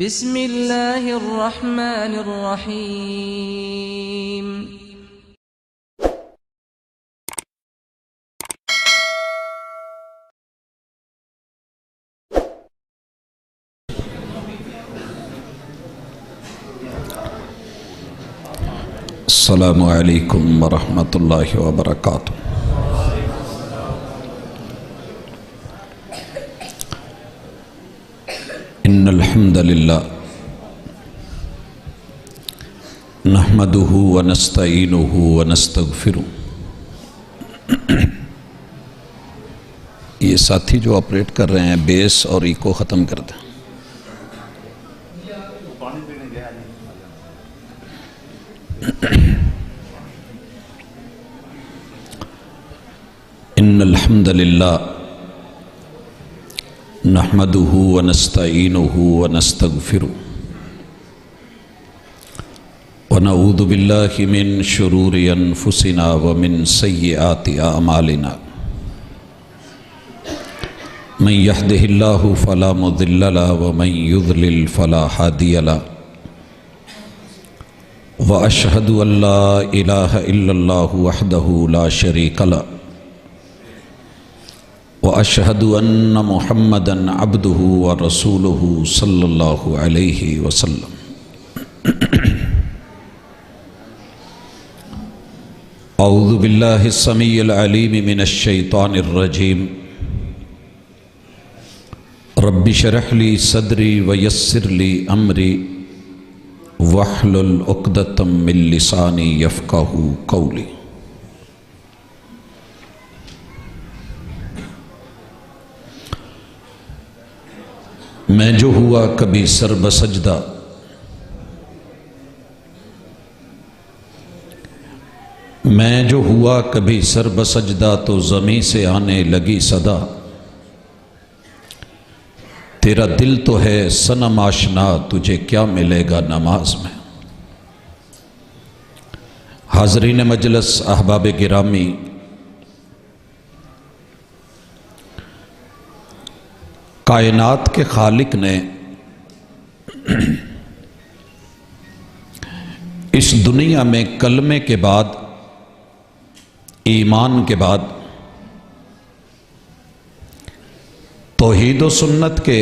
بسم اللہ الرحمن الرحیم۔ السلام علیکم ورحمۃ اللہ وبرکاتہ۔ ان الحمد للہ نحمدہ ونستعینہ ونستغفرہ۔ یہ ساتھی جو آپریٹ کر رہے ہیں بیس اور ایکو ختم کر دیں۔ ان الحمد للہ نحمدہ ونستعینہ ونستغفرہ ونعوذ باللہ من شرور انفسنا ومن سیئات اعمالنا من یہدہ اللہ فلا مضل له ومن یضلل فلا ہادی له واشہد ان لا الہ الا اللہ وحدہ لا شریک له واشہد ان محمدا عبدہ ورسولہ صلی اللہ علیہ وسلم۔ اعوذ باللہ السمیع العلیم من الشیطان الرجیم۔ رب اشرح لی صدری ویسر لی امری واحلل عقدۃ من لسانی یفقہوا قولی۔ میں جو ہوا کبھی سر بسجدہ، میں جو ہوا کبھی سر بسجدہ تو زمیں سے آنے لگی صدا، تیرا دل تو ہے صنم آشنا تجھے کیا ملے گا نماز میں۔ حاضرین مجلس، احباب گرامی، کائنات کے خالق نے اس دنیا میں کلمے کے بعد، ایمان کے بعد، توحید و سنت کے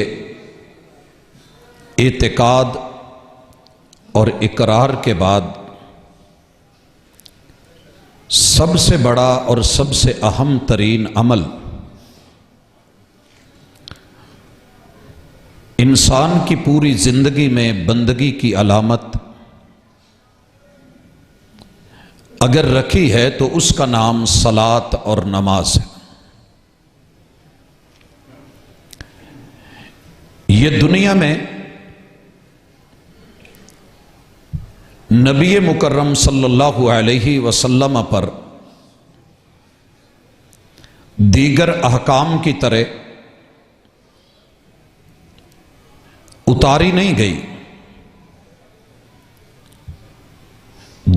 اعتقاد اور اقرار کے بعد سب سے بڑا اور سب سے اہم ترین عمل انسان کی پوری زندگی میں بندگی کی علامت اگر رکھی ہے تو اس کا نام صلاۃ اور نماز ہے۔ یہ دنیا میں نبی مکرم صلی اللہ علیہ وسلم پر دیگر احکام کی طرح اتاری نہیں گئی۔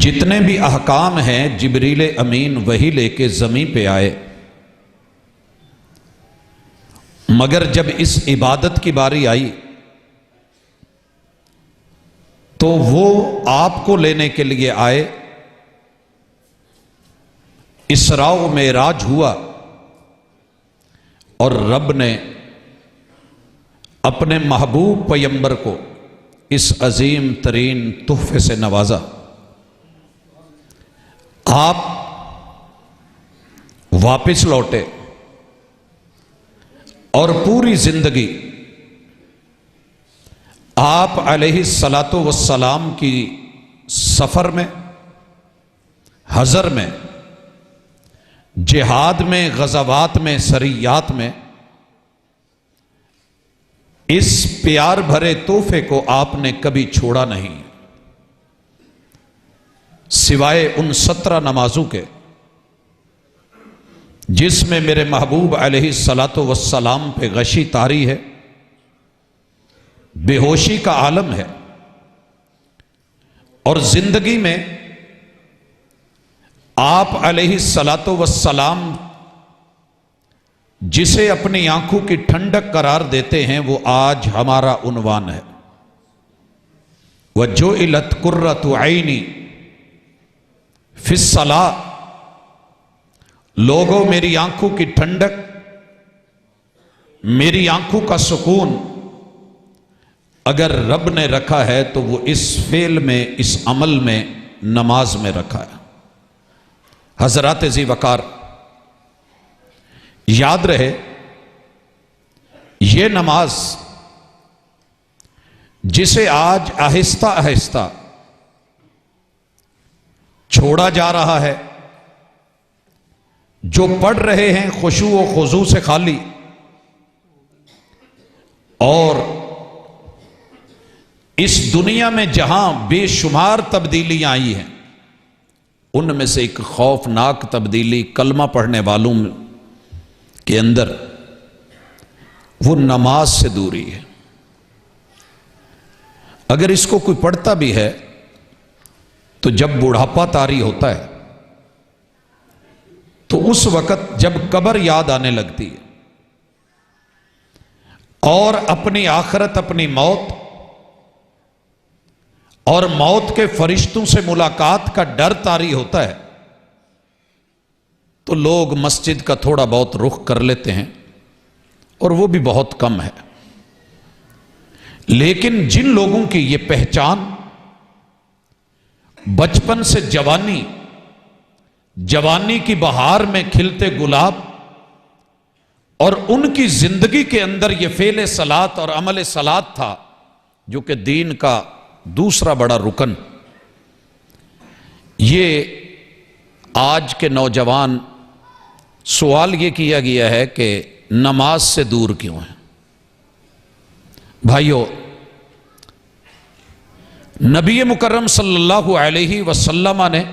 جتنے بھی احکام ہیں جبریل امین وہی لے کے زمین پہ آئے، مگر جب اس عبادت کی باری آئی تو وہ آپ کو لینے کے لیے آئے۔ اسراء و معراج ہوا اور رب نے اپنے محبوب پیغمبر کو اس عظیم ترین تحفے سے نوازا۔ آپ واپس لوٹے اور پوری زندگی آپ علیہ الصلاۃ والسلام کی سفر میں، حضر میں، جہاد میں، غزوات میں، سریات میں اس پیار بھرے تحفے کو آپ نے کبھی چھوڑا نہیں، سوائے ان 17 نمازوں کے جس میں میرے محبوب علیہ الصلاۃ والسلام پہ غشی طاری ہے، بے ہوشی کا عالم ہے، اور زندگی میں آپ علیہ الصلاۃ والسلام جسے اپنی آنکھوں کی ٹھنڈک قرار دیتے ہیں وہ آج ہمارا عنوان ہے۔ وَجُعِلَتْ قُرَّةُ عَيْنِي فِي الصَّلَاةِ، لوگوں میری آنکھوں کی ٹھنڈک، میری آنکھوں کا سکون اگر رب نے رکھا ہے تو وہ اس فعل میں، اس عمل میں، نماز میں رکھا ہے۔ حضرات ذی وقار، یاد رہے یہ نماز جسے آج آہستہ آہستہ چھوڑا جا رہا ہے، جو پڑھ رہے ہیں خشوع و خضوع سے خالی، اور اس دنیا میں جہاں بے شمار تبدیلیاں آئی ہیں، ان میں سے ایک خوفناک تبدیلی کلمہ پڑھنے والوں کے اندر وہ نماز سے دوری ہے۔ اگر اس کو کوئی پڑھتا بھی ہے تو جب بڑھاپا طاری ہوتا ہے تو اس وقت جب قبر یاد آنے لگتی ہے اور اپنی آخرت، اپنی موت اور موت کے فرشتوں سے ملاقات کا ڈر طاری ہوتا ہے، تو لوگ مسجد کا تھوڑا بہت رخ کر لیتے ہیں، اور وہ بھی بہت کم ہے۔ لیکن جن لوگوں کی یہ پہچان بچپن سے جوانی، جوانی کی بہار میں کھلتے گلاب، اور ان کی زندگی کے اندر یہ فعل صلاۃ اور عمل صلاۃ تھا جو کہ دین کا دوسرا بڑا رکن، یہ آج کے نوجوان، سوال یہ کیا گیا ہے کہ نماز سے دور کیوں ہیں؟ بھائیو، نبی مکرم صلی اللہ علیہ وسلم نے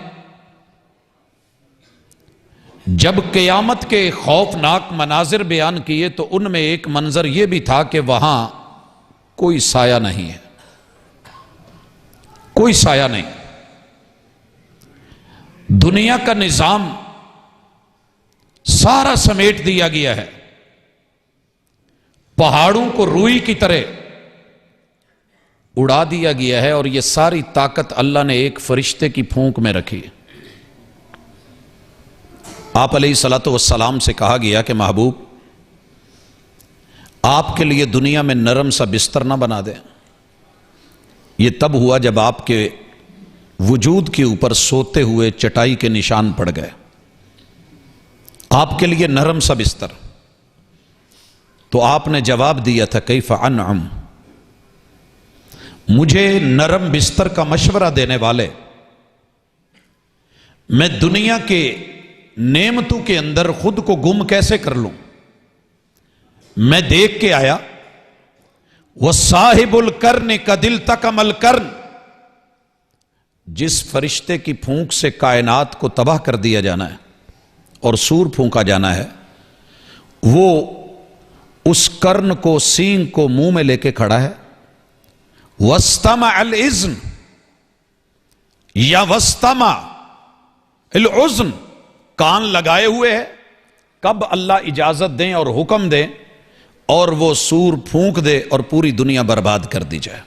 جب قیامت کے خوفناک مناظر بیان کیے تو ان میں ایک منظر یہ بھی تھا کہ وہاں کوئی سایہ نہیں ہے، کوئی سایہ نہیں۔ دنیا کا نظام سارا سمیٹ دیا گیا ہے، پہاڑوں کو روئی کی طرح اڑا دیا گیا ہے، اور یہ ساری طاقت اللہ نے ایک فرشتے کی پھونک میں رکھی ہے۔ آپ علیہ الصلوۃ والسلام سے کہا گیا کہ محبوب، آپ کے لیے دنیا میں نرم سا بستر نہ بنا دیں۔ یہ تب ہوا جب آپ کے وجود کے اوپر سوتے ہوئے چٹائی کے نشان پڑ گئے۔ آپ کے لیے نرم سا بستر، تو آپ نے جواب دیا تھا کیف انعم، مجھے نرم بستر کا مشورہ دینے والے، میں دنیا کے نعمتوں کے اندر خود کو گم کیسے کر لوں؟ میں دیکھ کے آیا وَصَاحِبُ الْقَرْنِ قَدْ الْتَقَمَ الْقَرْنِ، جس فرشتے کی پھونک سے کائنات کو تباہ کر دیا جانا ہے اور سور پھونکا جانا ہے، وہ اس قرن کو، سینگ کو منہ میں لے کے کھڑا ہے۔ وَاسْتَمَعَ الْإِذْنِ یا وَاسْتَمَعَ الْعُذْنِ، کان لگائے ہوئے ہے، کب اللہ اجازت دیں اور حکم دیں اور وہ سور پھونک دے اور پوری دنیا برباد کر دی جائے۔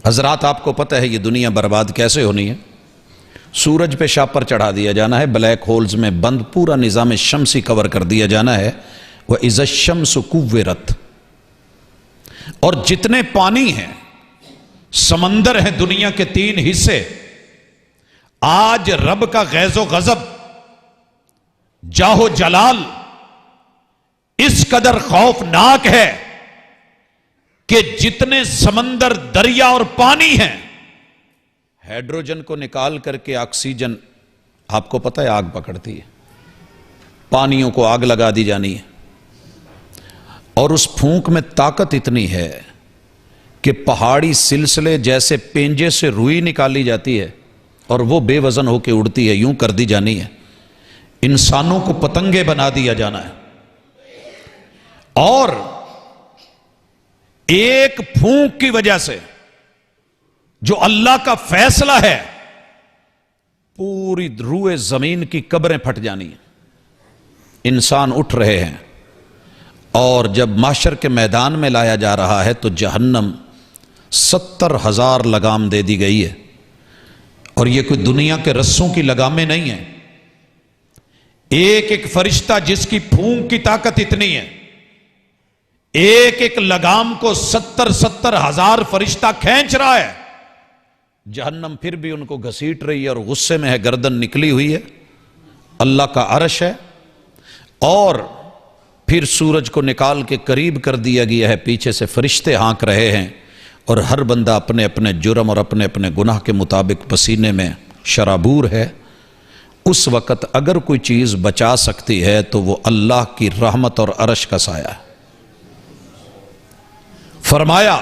حضرات، آپ کو پتہ ہے یہ دنیا برباد کیسے ہونی ہے؟ سورج پہ شاپر چڑھا دیا جانا ہے، بلیک ہولز میں بند پورا نظام شمسی کور کر دیا جانا ہے۔ وَإِذَا الشَّمْسُ كُوِّرَتْ، اور جتنے پانی ہیں، سمندر ہیں دنیا کے 3 حصے، آج رب کا غیظ و غضب، جاہ و جلال اس قدر خوفناک ہے کہ جتنے سمندر، دریا اور پانی ہیں، ہائیڈروجن کو نکال کر کے آکسیجن، آپ کو پتہ ہے آگ پکڑتی ہے، پانیوں کو آگ لگا دی جانی ہے، اور اس پھونک میں طاقت اتنی ہے کہ پہاڑی سلسلے جیسے پینجے سے روئی نکالی جاتی ہے اور وہ بے وزن ہو کے اڑتی ہے، یوں کر دی جانی ہے، انسانوں کو پتنگے بنا دیا جانا ہے، اور ایک پھونک کی وجہ سے جو اللہ کا فیصلہ ہے، پوری روئے زمین کی قبریں پھٹ جانی ہیں۔ انسان اٹھ رہے ہیں، اور جب محشر کے میدان میں لایا جا رہا ہے تو جہنم 70,000 لگام دے دی گئی ہے، اور یہ کوئی دنیا کے رسوں کی لگامیں نہیں ہیں۔ ایک ایک فرشتہ جس کی پھونک کی طاقت اتنی ہے، ایک ایک لگام کو 70,000 فرشتہ کھینچ رہا ہے۔ جہنم پھر بھی ان کو گھسیٹ رہی ہے اور غصے میں ہے، گردن نکلی ہوئی ہے۔ اللہ کا عرش ہے، اور پھر سورج کو نکال کے قریب کر دیا گیا ہے، پیچھے سے فرشتے ہانک رہے ہیں، اور ہر بندہ اپنے اپنے جرم اور اپنے اپنے گناہ کے مطابق پسینے میں شرابور ہے۔ اس وقت اگر کوئی چیز بچا سکتی ہے تو وہ اللہ کی رحمت اور عرش کا سایہ ہے۔ فرمایا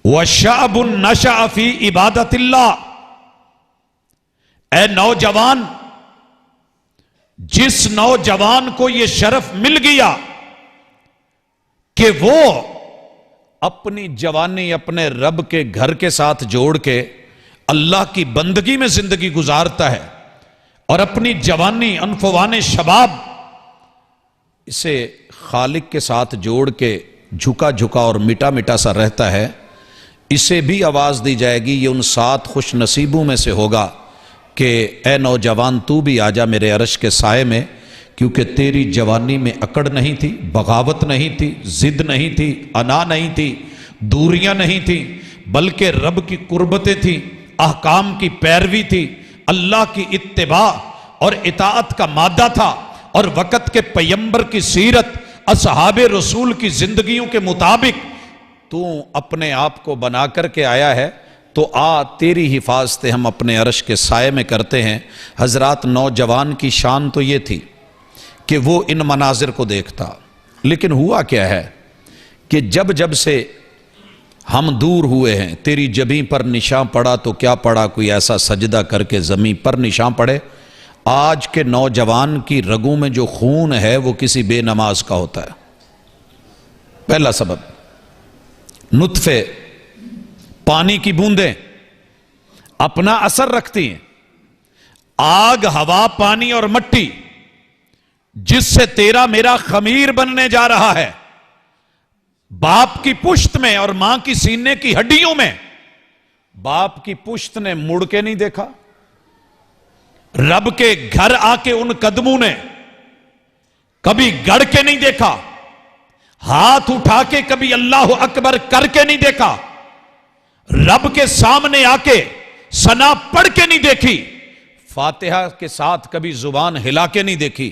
وَشَعْبٌ نَشَأَ فِي عِبَادَةِ اللَّهِ، اے نوجوان، جس نوجوان کو یہ شرف مل گیا کہ وہ اپنی جوانی اپنے رب کے گھر کے ساتھ جوڑ کے اللہ کی بندگی میں زندگی گزارتا ہے، اور اپنی جوانی انفوان شباب اسے خالق کے ساتھ جوڑ کے جھکا جھکا اور مٹا مٹا سا رہتا ہے، اسے بھی آواز دی جائے گی، یہ ان 7 خوش نصیبوں میں سے ہوگا کہ اے نوجوان تو بھی آجا میرے عرش کے سائے میں، کیونکہ تیری جوانی میں اکڑ نہیں تھی، بغاوت نہیں تھی، ضد نہیں تھی، انا نہیں تھی، دوریاں نہیں تھی، بلکہ رب کی قربتیں تھیں، احکام کی پیروی تھی، اللہ کی اتباع اور اطاعت کا مادہ تھا، اور وقت کے پیمبر کی سیرت، اصحاب رسول کی زندگیوں کے مطابق تو اپنے آپ کو بنا کر کے آیا ہے، تو تیری حفاظت ہم اپنے عرش کے سائے میں کرتے ہیں۔ حضرات، نوجوان کی شان تو یہ تھی کہ وہ ان مناظر کو دیکھتا، لیکن ہوا کیا ہے کہ جب جب سے ہم دور ہوئے ہیں، تیری جبیں پر نشاں پڑا تو کیا پڑا، کوئی ایسا سجدہ کر کے زمیں پر نشاں پڑے۔ آج کے نوجوان کی رگوں میں جو خون ہے وہ کسی بے نماز کا ہوتا ہے۔ پہلا سبب، نطفے، پانی کی بوندیں اپنا اثر رکھتی ہیں۔ آگ، ہوا، پانی اور مٹی جس سے تیرا میرا خمیر بننے جا رہا ہے، باپ کی پشت میں اور ماں کی سینے کی ہڈیوں میں، باپ کی پشت نے مڑ کے نہیں دیکھا، رب کے گھر آ کے ان قدموں نے کبھی گڑ کے نہیں دیکھا، ہاتھ اٹھا کے کبھی اللہ اکبر کر کے نہیں دیکھا، رب کے سامنے آ کے ثنا پڑھ کے نہیں دیکھی، فاتحہ کے ساتھ کبھی زبان ہلا کے نہیں دیکھی،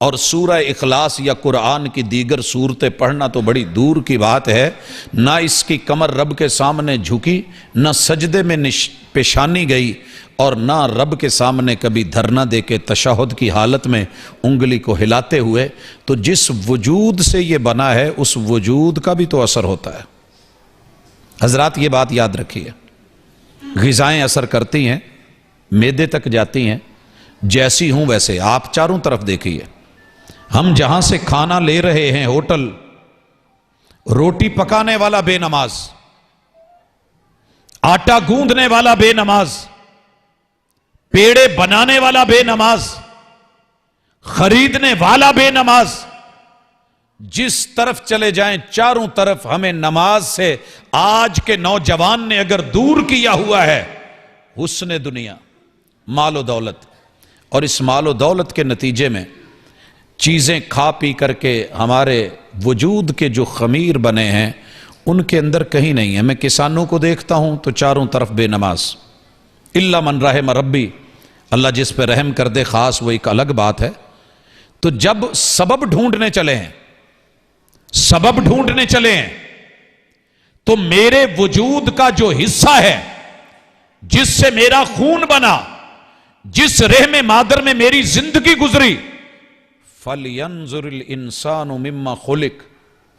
اور سورہ اخلاص یا قرآن کی دیگر سورتیں پڑھنا تو بڑی دور کی بات ہے۔ نہ اس کی کمر رب کے سامنے جھکی، نہ سجدے میں پیشانی گئی، اور نہ رب کے سامنے کبھی دھرنا دے کے تشہد کی حالت میں انگلی کو ہلاتے ہوئے۔ تو جس وجود سے یہ بنا ہے اس وجود کا بھی تو اثر ہوتا ہے۔ حضرات، یہ بات یاد رکھیے، غذائیں اثر کرتی ہیں، معدے تک جاتی ہیں، جیسی ہوں ویسے۔ آپ چاروں طرف دیکھیے، ہم جہاں سے کھانا لے رہے ہیں، ہوٹل، روٹی پکانے والا بے نماز، آٹا گوندنے والا بے نماز، پیڑے بنانے والا بے نماز، خریدنے والا بے نماز، جس طرف چلے جائیں چاروں طرف ہمیں نماز سے آج کے نوجوان نے اگر دور کیا ہوا ہے حسن دنیا، مال و دولت، اور اس مال و دولت کے نتیجے میں چیزیں کھا پی کر کے ہمارے وجود کے جو خمیر بنے ہیں ان کے اندر کہیں نہیں ہے۔ میں کسانوں کو دیکھتا ہوں تو چاروں طرف بے نماز، الا من رحم ربی، اللہ جس پہ رحم کر دے خاص، وہ ایک الگ بات ہے۔ تو جب سبب ڈھونڈنے چلے ہیں، سبب ڈھونڈنے چلے ہیں، تو میرے وجود کا جو حصہ ہے جس سے میرا خون بنا، جس رحم مادر میں میری زندگی گزری، فَلْيَنْظُرِ الْإِنسَانُ مِمَّا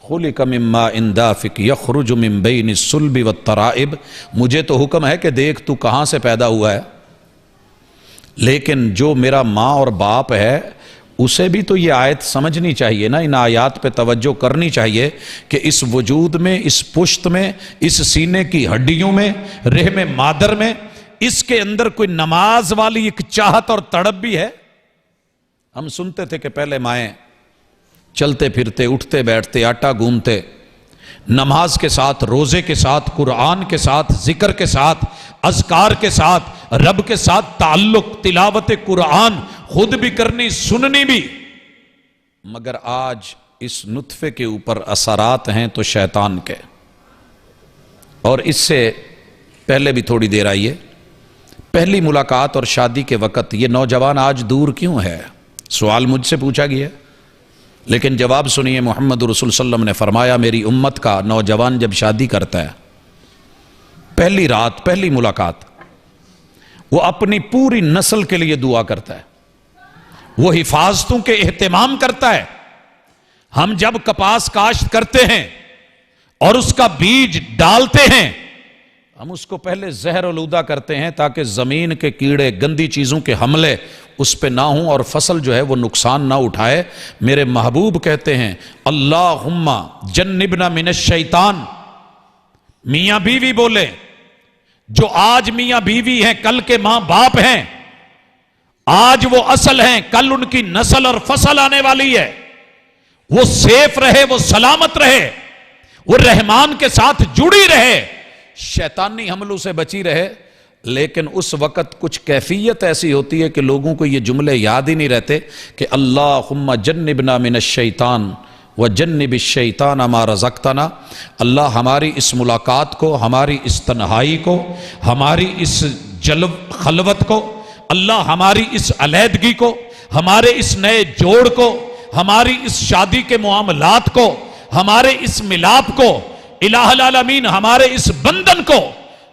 خُلِقَ مِن مَّاءٍ دَافِقٍ يَخْرُجُ مِن بَيْنِ الصُّلْبِ وَالتَّرَائِبِ۔ مجھے تو حکم ہے کہ دیکھ تو کہاں سے پیدا ہوا ہے، لیکن جو میرا ماں اور باپ ہے اسے بھی تو یہ آیت سمجھنی چاہیے نا، ان آیات پہ توجہ کرنی چاہیے کہ اس وجود میں، اس پشت میں، اس سینے کی ہڈیوں میں، رحم مادر میں، اس کے اندر کوئی نماز والی ایک چاہت اور تڑپ بھی ہے۔ ہم سنتے تھے کہ پہلے مائیں چلتے پھرتے، اٹھتے بیٹھتے، آٹا گوندتے، نماز کے ساتھ، روزے کے ساتھ، قرآن کے ساتھ، ذکر کے ساتھ، اذکار کے ساتھ، رب کے ساتھ تعلق، تلاوت قرآن خود بھی کرنی، سننی بھی. مگر آج اس نطفے کے اوپر اثرات ہیں تو شیطان کے. اور اس سے پہلے بھی تھوڑی دیر آئیے، پہلی ملاقات اور شادی کے وقت یہ نوجوان آج دور کیوں ہے؟ سوال مجھ سے پوچھا گیا، لیکن جواب سنیے. محمد رسول صلی اللہ علیہ وسلم نے فرمایا میری امت کا نوجوان جب شادی کرتا ہے، پہلی رات، پہلی ملاقات، وہ اپنی پوری نسل کے لیے دعا کرتا ہے، وہ حفاظتوں کے اہتمام کرتا ہے. ہم جب کپاس کاشت کرتے ہیں اور اس کا بیج ڈالتے ہیں، ہم اس کو پہلے زہر آلودہ کرتے ہیں تاکہ زمین کے کیڑے، گندی چیزوں کے حملے اس پہ نہ ہوں اور فصل جو ہے وہ نقصان نہ اٹھائے. میرے محبوب کہتے ہیں اللہم جنبنا من الشیطان. میاں بیوی بولے، جو آج میاں بیوی ہیں کل کے ماں باپ ہیں، آج وہ اصل ہیں، کل ان کی نسل اور فصل آنے والی ہے. وہ سیف رہے، وہ سلامت رہے، وہ رحمان کے ساتھ جڑی رہے، شیطانی حملوں سے بچی رہے. لیکن اس وقت کچھ کیفیت ایسی ہوتی ہے کہ لوگوں کو یہ جملے یاد ہی نہیں رہتے کہ اللہم جنبنا من الشیطان وجنب الشیطان ما رزقتنا. اللہ ہماری اس ملاقات کو، ہماری اس تنہائی کو، ہماری اس خلوت کو، اللہ ہماری اس علیحدگی کو، ہمارے اس نئے جوڑ کو، ہماری اس شادی کے معاملات کو، ہمارے اس ملاپ کو، الہ العالمین ہمارے اس بندن کو،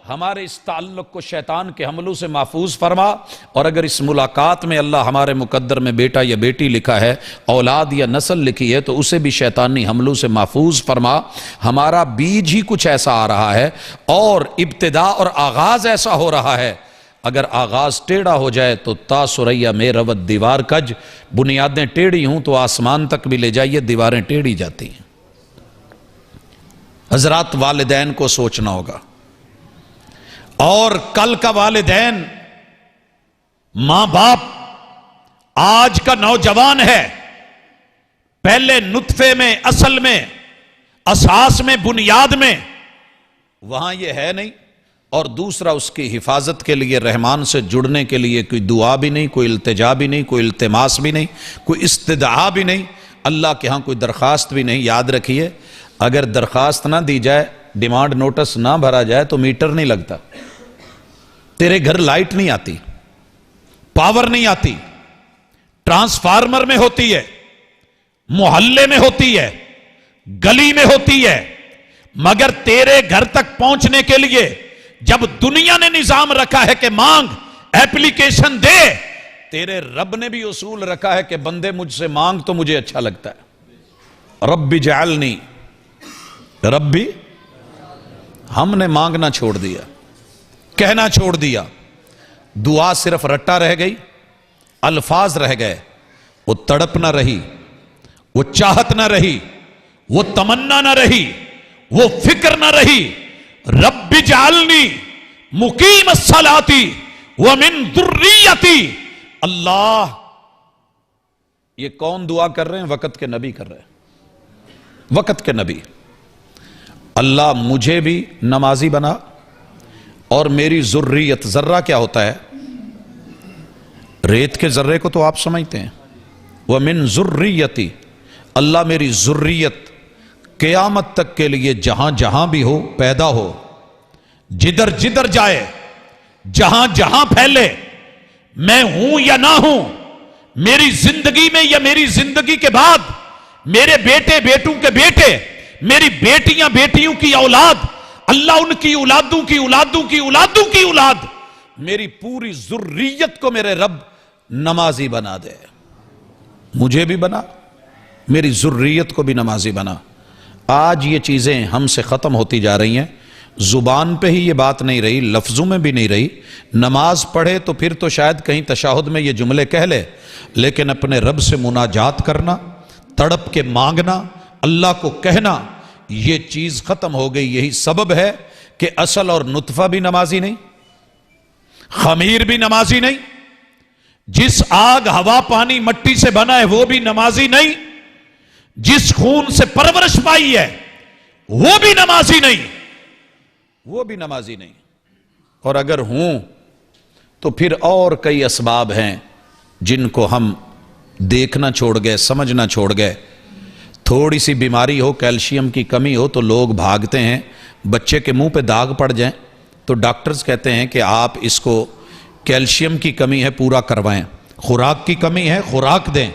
ہمارے اس تعلق کو شیطان کے حملوں سے محفوظ فرما. اور اگر اس ملاقات میں اللہ ہمارے مقدر میں بیٹا یا بیٹی لکھا ہے، اولاد یا نسل لکھی ہے، تو اسے بھی شیطانی حملوں سے محفوظ فرما. ہمارا بیج ہی کچھ ایسا آ رہا ہے اور ابتدا اور آغاز ایسا ہو رہا ہے. اگر آغاز ٹیڑھا ہو جائے تو تا سریا میں روت دیوار کج. بنیادیں ٹیڑھی ہوں تو آسمان تک بھی لے جائیے، دیواریں ٹیڑھی جاتی ہیں. حضرات والدین کو سوچنا ہوگا، اور کل کا والدین، ماں باپ، آج کا نوجوان ہے، پہلے نطفے میں، اصل میں، اساس میں، بنیاد میں وہاں یہ ہے نہیں. اور دوسرا اس کی حفاظت کے لیے، رحمان سے جڑنے کے لیے کوئی دعا بھی نہیں، کوئی التجا بھی نہیں، کوئی التماس بھی نہیں، کوئی استدعا بھی نہیں، اللہ کے ہاں کوئی درخواست بھی نہیں. یاد رکھیے، اگر درخواست نہ دی جائے، ڈیمانڈ نوٹس نہ بھرا جائے تو میٹر نہیں لگتا، تیرے گھر لائٹ نہیں آتی، پاور نہیں آتی. ٹرانسفارمر میں ہوتی ہے، محلے میں ہوتی ہے، گلی میں ہوتی ہے، مگر تیرے گھر تک پہنچنے کے لیے جب دنیا نے نظام رکھا ہے کہ مانگ، ایپلیکیشن دے، تیرے رب نے بھی اصول رکھا ہے کہ بندے مجھ سے مانگ تو مجھے اچھا لگتا ہے. رب جعلنی، ربی، ہم نے مانگنا چھوڑ دیا، کہنا چھوڑ دیا. دعا صرف رٹا رہ گئی، الفاظ رہ گئے، وہ تڑپ نہ رہی، وہ چاہت نہ رہی، وہ تمنا نہ رہی، وہ فکر نہ رہی. رب جعلنی مقیم الصلاۃ ومن ذریتی. اللہ، یہ کون دعا کر رہے ہیں؟ وقت کے نبی کر رہے ہیں، وقت کے نبی. اللہ مجھے بھی نمازی بنا اور میری ذریت. ذرہ کیا ہوتا ہے؟ ریت کے ذرے کو تو آپ سمجھتے ہیں. وَمِن ذُرِّيَّتِي، اللہ میری ذریت قیامت تک کے لیے جہاں جہاں بھی ہو، پیدا ہو، جدھر جدھر جائے، جہاں جہاں پھیلے، میں ہوں یا نہ ہوں، میری زندگی میں یا میری زندگی کے بعد، میرے بیٹے بیٹوں کے بیٹے، میری بیٹیاں بیٹیوں کی اولاد، اللہ ان کی اولادوں کی اولادوں کی اولادوں کی اولاد، میری پوری ذریت کو میرے رب نمازی بنا دے. مجھے بھی بنا، میری ذریت کو بھی نمازی بنا. آج یہ چیزیں ہم سے ختم ہوتی جا رہی ہیں. زبان پہ ہی یہ بات نہیں رہی، لفظوں میں بھی نہیں رہی. نماز پڑھے تو پھر تو شاید کہیں تشہد میں یہ جملے کہہ لے، لیکن اپنے رب سے مناجات کرنا، تڑپ کے مانگنا، اللہ کو کہنا، یہ چیز ختم ہو گئی. یہی سبب ہے کہ اصل اور نطفہ بھی نمازی نہیں، خمیر بھی نمازی نہیں، جس آگ ہوا پانی مٹی سے بنا ہے وہ بھی نمازی نہیں، جس خون سے پرورش پائی ہے وہ بھی نمازی نہیں، وہ بھی نمازی نہیں، اور اگر ہوں تو پھر اور کئی اسباب ہیں جن کو ہم دیکھنا چھوڑ گئے، سمجھنا چھوڑ گئے۔ تھوڑی سی بیماری ہو، کیلشیم کی کمی ہو تو لوگ بھاگتے ہیں، بچے کے منہ پہ داغ پڑ جائیں تو ڈاکٹرز کہتے ہیں کہ آپ اس کو کیلشیم کی کمی ہے پورا کروائیں، خوراک کی کمی ہے خوراک دیں،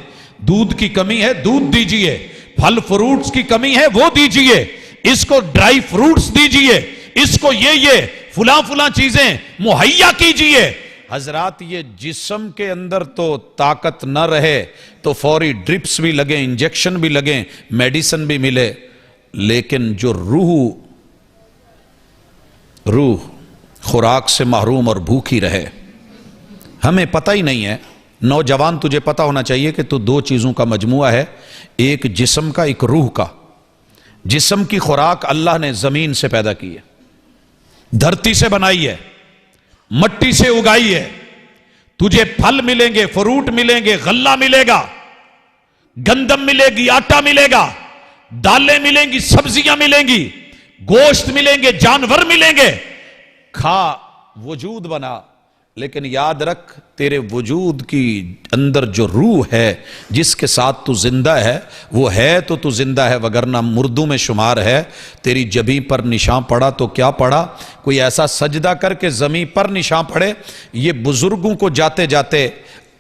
دودھ کی کمی ہے دودھ دیجئے، پھل فروٹس کی کمی ہے وہ دیجئے، اس کو ڈرائی فروٹس دیجئے، اس کو یہ فلاں فلاں چیزیں مہیا کیجئے۔ حضرات یہ جسم کے اندر تو طاقت نہ رہے تو فوری ڈرپس بھی لگیں، انجیکشن بھی لگیں، میڈیسن بھی ملے، لیکن جو روح خوراک سے محروم اور بھوکی رہے، ہمیں پتہ ہی نہیں ہے۔ نوجوان تجھے پتہ ہونا چاہیے کہ تو دو چیزوں کا مجموعہ ہے، ایک جسم کا، ایک روح کا۔ جسم کی خوراک اللہ نے زمین سے پیدا کی ہے، دھرتی سے بنائی ہے، مٹی سے اگائی ہے، تجھے پھل ملیں گے، فروٹ ملیں گے، غلہ ملے گا، گندم ملے گی، آٹا ملے گا، دالیں ملیں گی، سبزیاں ملیں گی، گوشت ملیں گے، جانور ملیں گے، کھا، وجود بنا۔ لیکن یاد رکھ تیرے وجود کی اندر جو روح ہے جس کے ساتھ تو زندہ ہے، وہ ہے تو تو زندہ ہے، وگرنہ مردوں میں شمار ہے۔ تیری جبیں پر نشان پڑا تو کیا پڑا؟ کوئی ایسا سجدہ کر کے زمین پر نشان پڑے۔ یہ بزرگوں کو جاتے جاتے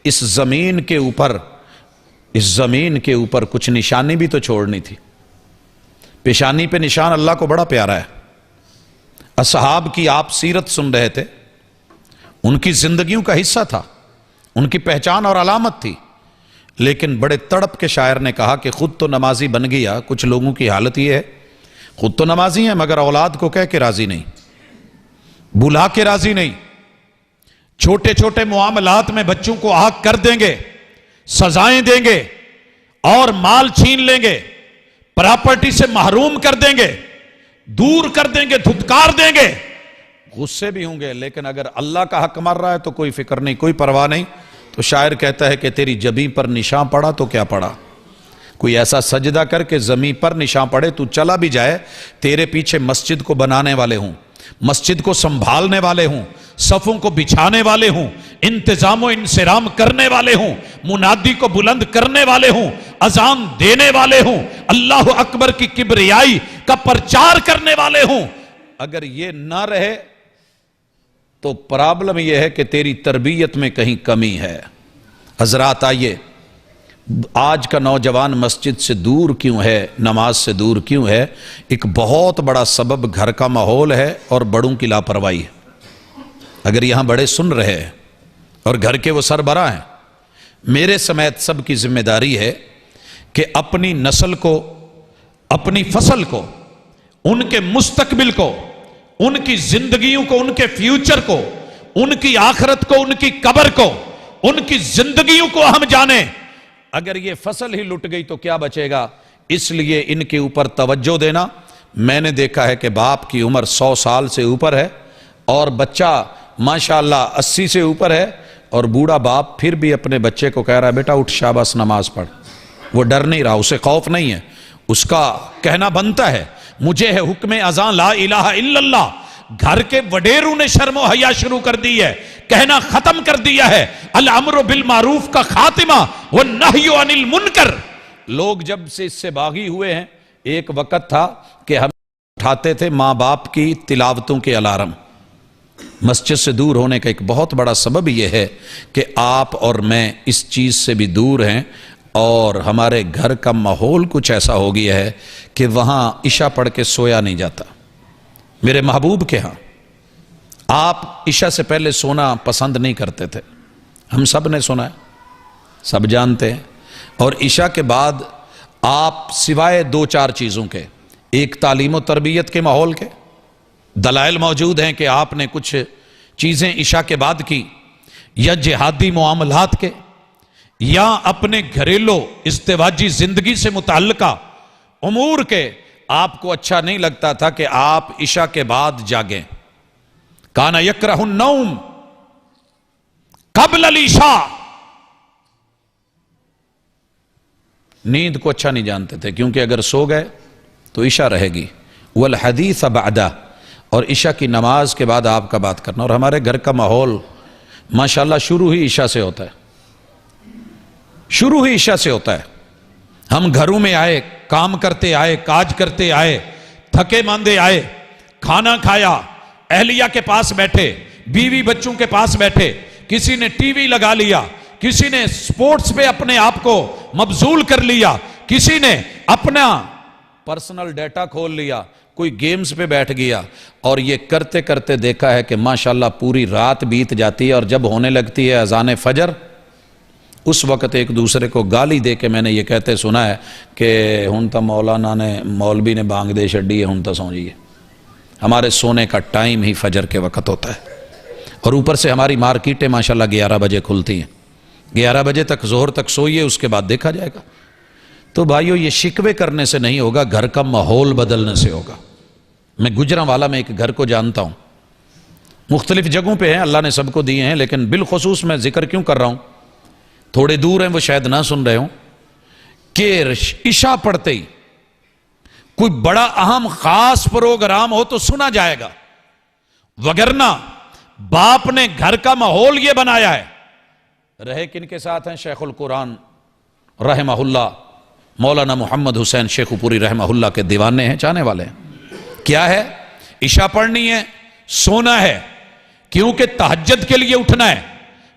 اس زمین کے اوپر کچھ نشانی بھی تو چھوڑنی تھی۔ پیشانی پہ نشان اللہ کو بڑا پیارا ہے۔ اصحاب کی آپ سیرت سن رہے تھے، ان کی زندگیوں کا حصہ تھا، ان کی پہچان اور علامت تھی، لیکن بڑے تڑپ کے شاعر نے کہا کہ خود تو نمازی بن گیا۔ کچھ لوگوں کی حالت یہ ہے، خود تو نمازی ہیں مگر اولاد کو کہہ کے راضی نہیں، بلا کے راضی نہیں، چھوٹے چھوٹے معاملات میں بچوں کو آگ کر دیں گے، سزائیں دیں گے اور مال چھین لیں گے، پراپرٹی سے محروم کر دیں گے، دور کر دیں گے، دھتکار دیں گے، غصے بھی ہوں گے، لیکن اگر اللہ کا حق مر رہا ہے تو کوئی فکر نہیں، کوئی پرواہ نہیں۔ تو شاعر کہتا ہے کہ تیری جبیں پر نشان پڑا تو کیا پڑا؟ کوئی ایسا سجدہ کر کے زمین پر نشان پڑے، تو چلا بھی جائے، تیرے پیچھے مسجد کو بنانے والے ہوں، مسجد کو سنبھالنے والے ہوں، صفوں کو بچھانے والے ہوں، انتظام و انصرام کرنے والے ہوں، منادی کو بلند کرنے والے ہوں، اذان دینے والے ہوں، اللہ اکبر کی کبریائی کا پرچار کرنے والے ہوں۔ اگر یہ نہ رہے تو پرابلم یہ ہے کہ تیری تربیت میں کہیں کمی ہے۔ حضرات آئیے، آج کا نوجوان مسجد سے دور کیوں ہے، نماز سے دور کیوں ہے؟ ایک بہت بڑا سبب گھر کا ماحول ہے اور بڑوں کی لاپرواہی ہے۔ اگر یہاں بڑے سن رہے ہیں اور گھر کے وہ سربراہ ہیں، میرے سمیت سب کی ذمہ داری ہے کہ اپنی نسل کو، اپنی فصل کو، ان کے مستقبل کو، ان کی زندگیوں کو، ان کے فیوچر کو، ان کی آخرت کو، ان کی قبر کو، ان کی زندگیوں کو ہم جانیں۔ اگر یہ فصل ہی لٹ گئی تو کیا بچے گا؟ اس لیے ان کے اوپر توجہ دینا۔ میں نے دیکھا ہے کہ باپ کی عمر 100 سال سے اوپر ہے اور بچہ ماشاءاللہ 80 سے اوپر ہے، اور بوڑھا باپ پھر بھی اپنے بچے کو کہہ رہا ہے بیٹا اٹھ شاباش نماز پڑھ۔ وہ ڈر نہیں رہا، اسے خوف نہیں ہے، اس کا کہنا بنتا ہے مجھے ہے حکم اذان لا الہ الا اللہ۔ گھر کے وڈیروں نے شرم و حیا شروع کر دی ہے، کہنا ختم کر دیا ہے، الامر بالمعروف کا خاتمہ والنہی عن المنکر۔ لوگ جب سے اس سے باغی ہوئے ہیں، ایک وقت تھا کہ ہم اٹھاتے تھے ماں باپ کی تلاوتوں کے الارم۔ مسجد سے دور ہونے کا ایک بہت بڑا سبب یہ ہے کہ آپ اور میں اس چیز سے بھی دور ہیں، اور ہمارے گھر کا ماحول کچھ ایسا ہو گیا ہے کہ وہاں عشاء پڑھ کے سویا نہیں جاتا۔ میرے محبوب کے ہاں آپ عشاء سے پہلے سونا پسند نہیں کرتے تھے، ہم سب نے سنا ہے، سب جانتے ہیں۔ اور عشاء کے بعد آپ سوائے 2-4 چیزوں کے، ایک تعلیم و تربیت کے ماحول کے دلائل موجود ہیں کہ آپ نے کچھ چیزیں عشاء کے بعد کی، یا جہادی معاملات کے، یا اپنے گھریلو ازدواجی زندگی سے متعلقہ امور کے، آپ کو اچھا نہیں لگتا تھا کہ آپ عشاء کے بعد جاگیں۔ کان یکرہ النوم قبل العشاء، نیند کو اچھا نہیں جانتے تھے، کیونکہ اگر سو گئے تو عشاء رہے گی، والحدیث بعدہ، اور عشاء کی نماز کے بعد آپ کا بات کرنا. اور ہمارے گھر کا ماحول ماشاءاللہ شروع ہی عشاء سے ہوتا ہے، شروع ہی عشاء سے ہوتا ہے. ہم گھروں میں آئے، کام کرتے آئے، کاج کرتے آئے، تھکے ماندے آئے، کھانا کھایا، اہلیہ کے پاس بیٹھے، بیوی بچوں کے پاس بیٹھے، کسی نے ٹی وی لگا لیا، کسی نے سپورٹس پہ اپنے آپ کو مبذول کر لیا، کسی نے اپنا پرسنل ڈیٹا کھول لیا، کوئی گیمز پہ بیٹھ گیا. اور یہ کرتے کرتے دیکھا ہے کہ ماشاءاللہ پوری رات بیت جاتی ہے، اور جب ہونے لگتی ہے اذان فجر، اس وقت ایک دوسرے کو گالی دے کے میں نے یہ کہتے سنا ہے کہ ہن تا مولانا نے مولوی نے بانگ دے چھڈی ہے، ہن تا سو جائیے. ہمارے سونے کا ٹائم ہی فجر کے وقت ہوتا ہے، اور اوپر سے ہماری مارکیٹیں ماشاءاللہ 11 بجے کھلتی ہیں. 11 بجے تک ظہر تک سوئیے، اس کے بعد دیکھا جائے گا. تو بھائیو یہ شکوے کرنے سے نہیں ہوگا، گھر کا ماحول بدلنے سے ہوگا. میں گجرانوالا میں ایک گھر کو جانتا ہوں، مختلف جگہوں پہ ہیں، اللہ نے سب کو دیے ہیں، لیکن بالخصوص میں ذکر کیوں کر رہا ہوں، تھوڑے دور ہیں وہ شاید نہ سن رہے ہوں، کہ عشاء پڑھتے ہی کوئی بڑا اہم خاص پروگرام ہو تو سنا جائے گا، وگرنہ باپ نے گھر کا ماحول یہ بنایا ہے. رہے کن کے ساتھ ہیں؟ شیخ القرآن رحمہ اللہ مولانا محمد حسین شیخو پوری رحمہ اللہ کے دیوانے ہیں، چاہنے والے ہیں. کیا ہے؟ عشاء پڑھنی ہے، سونا ہے، کیونکہ تہجد کے لیے اٹھنا ہے،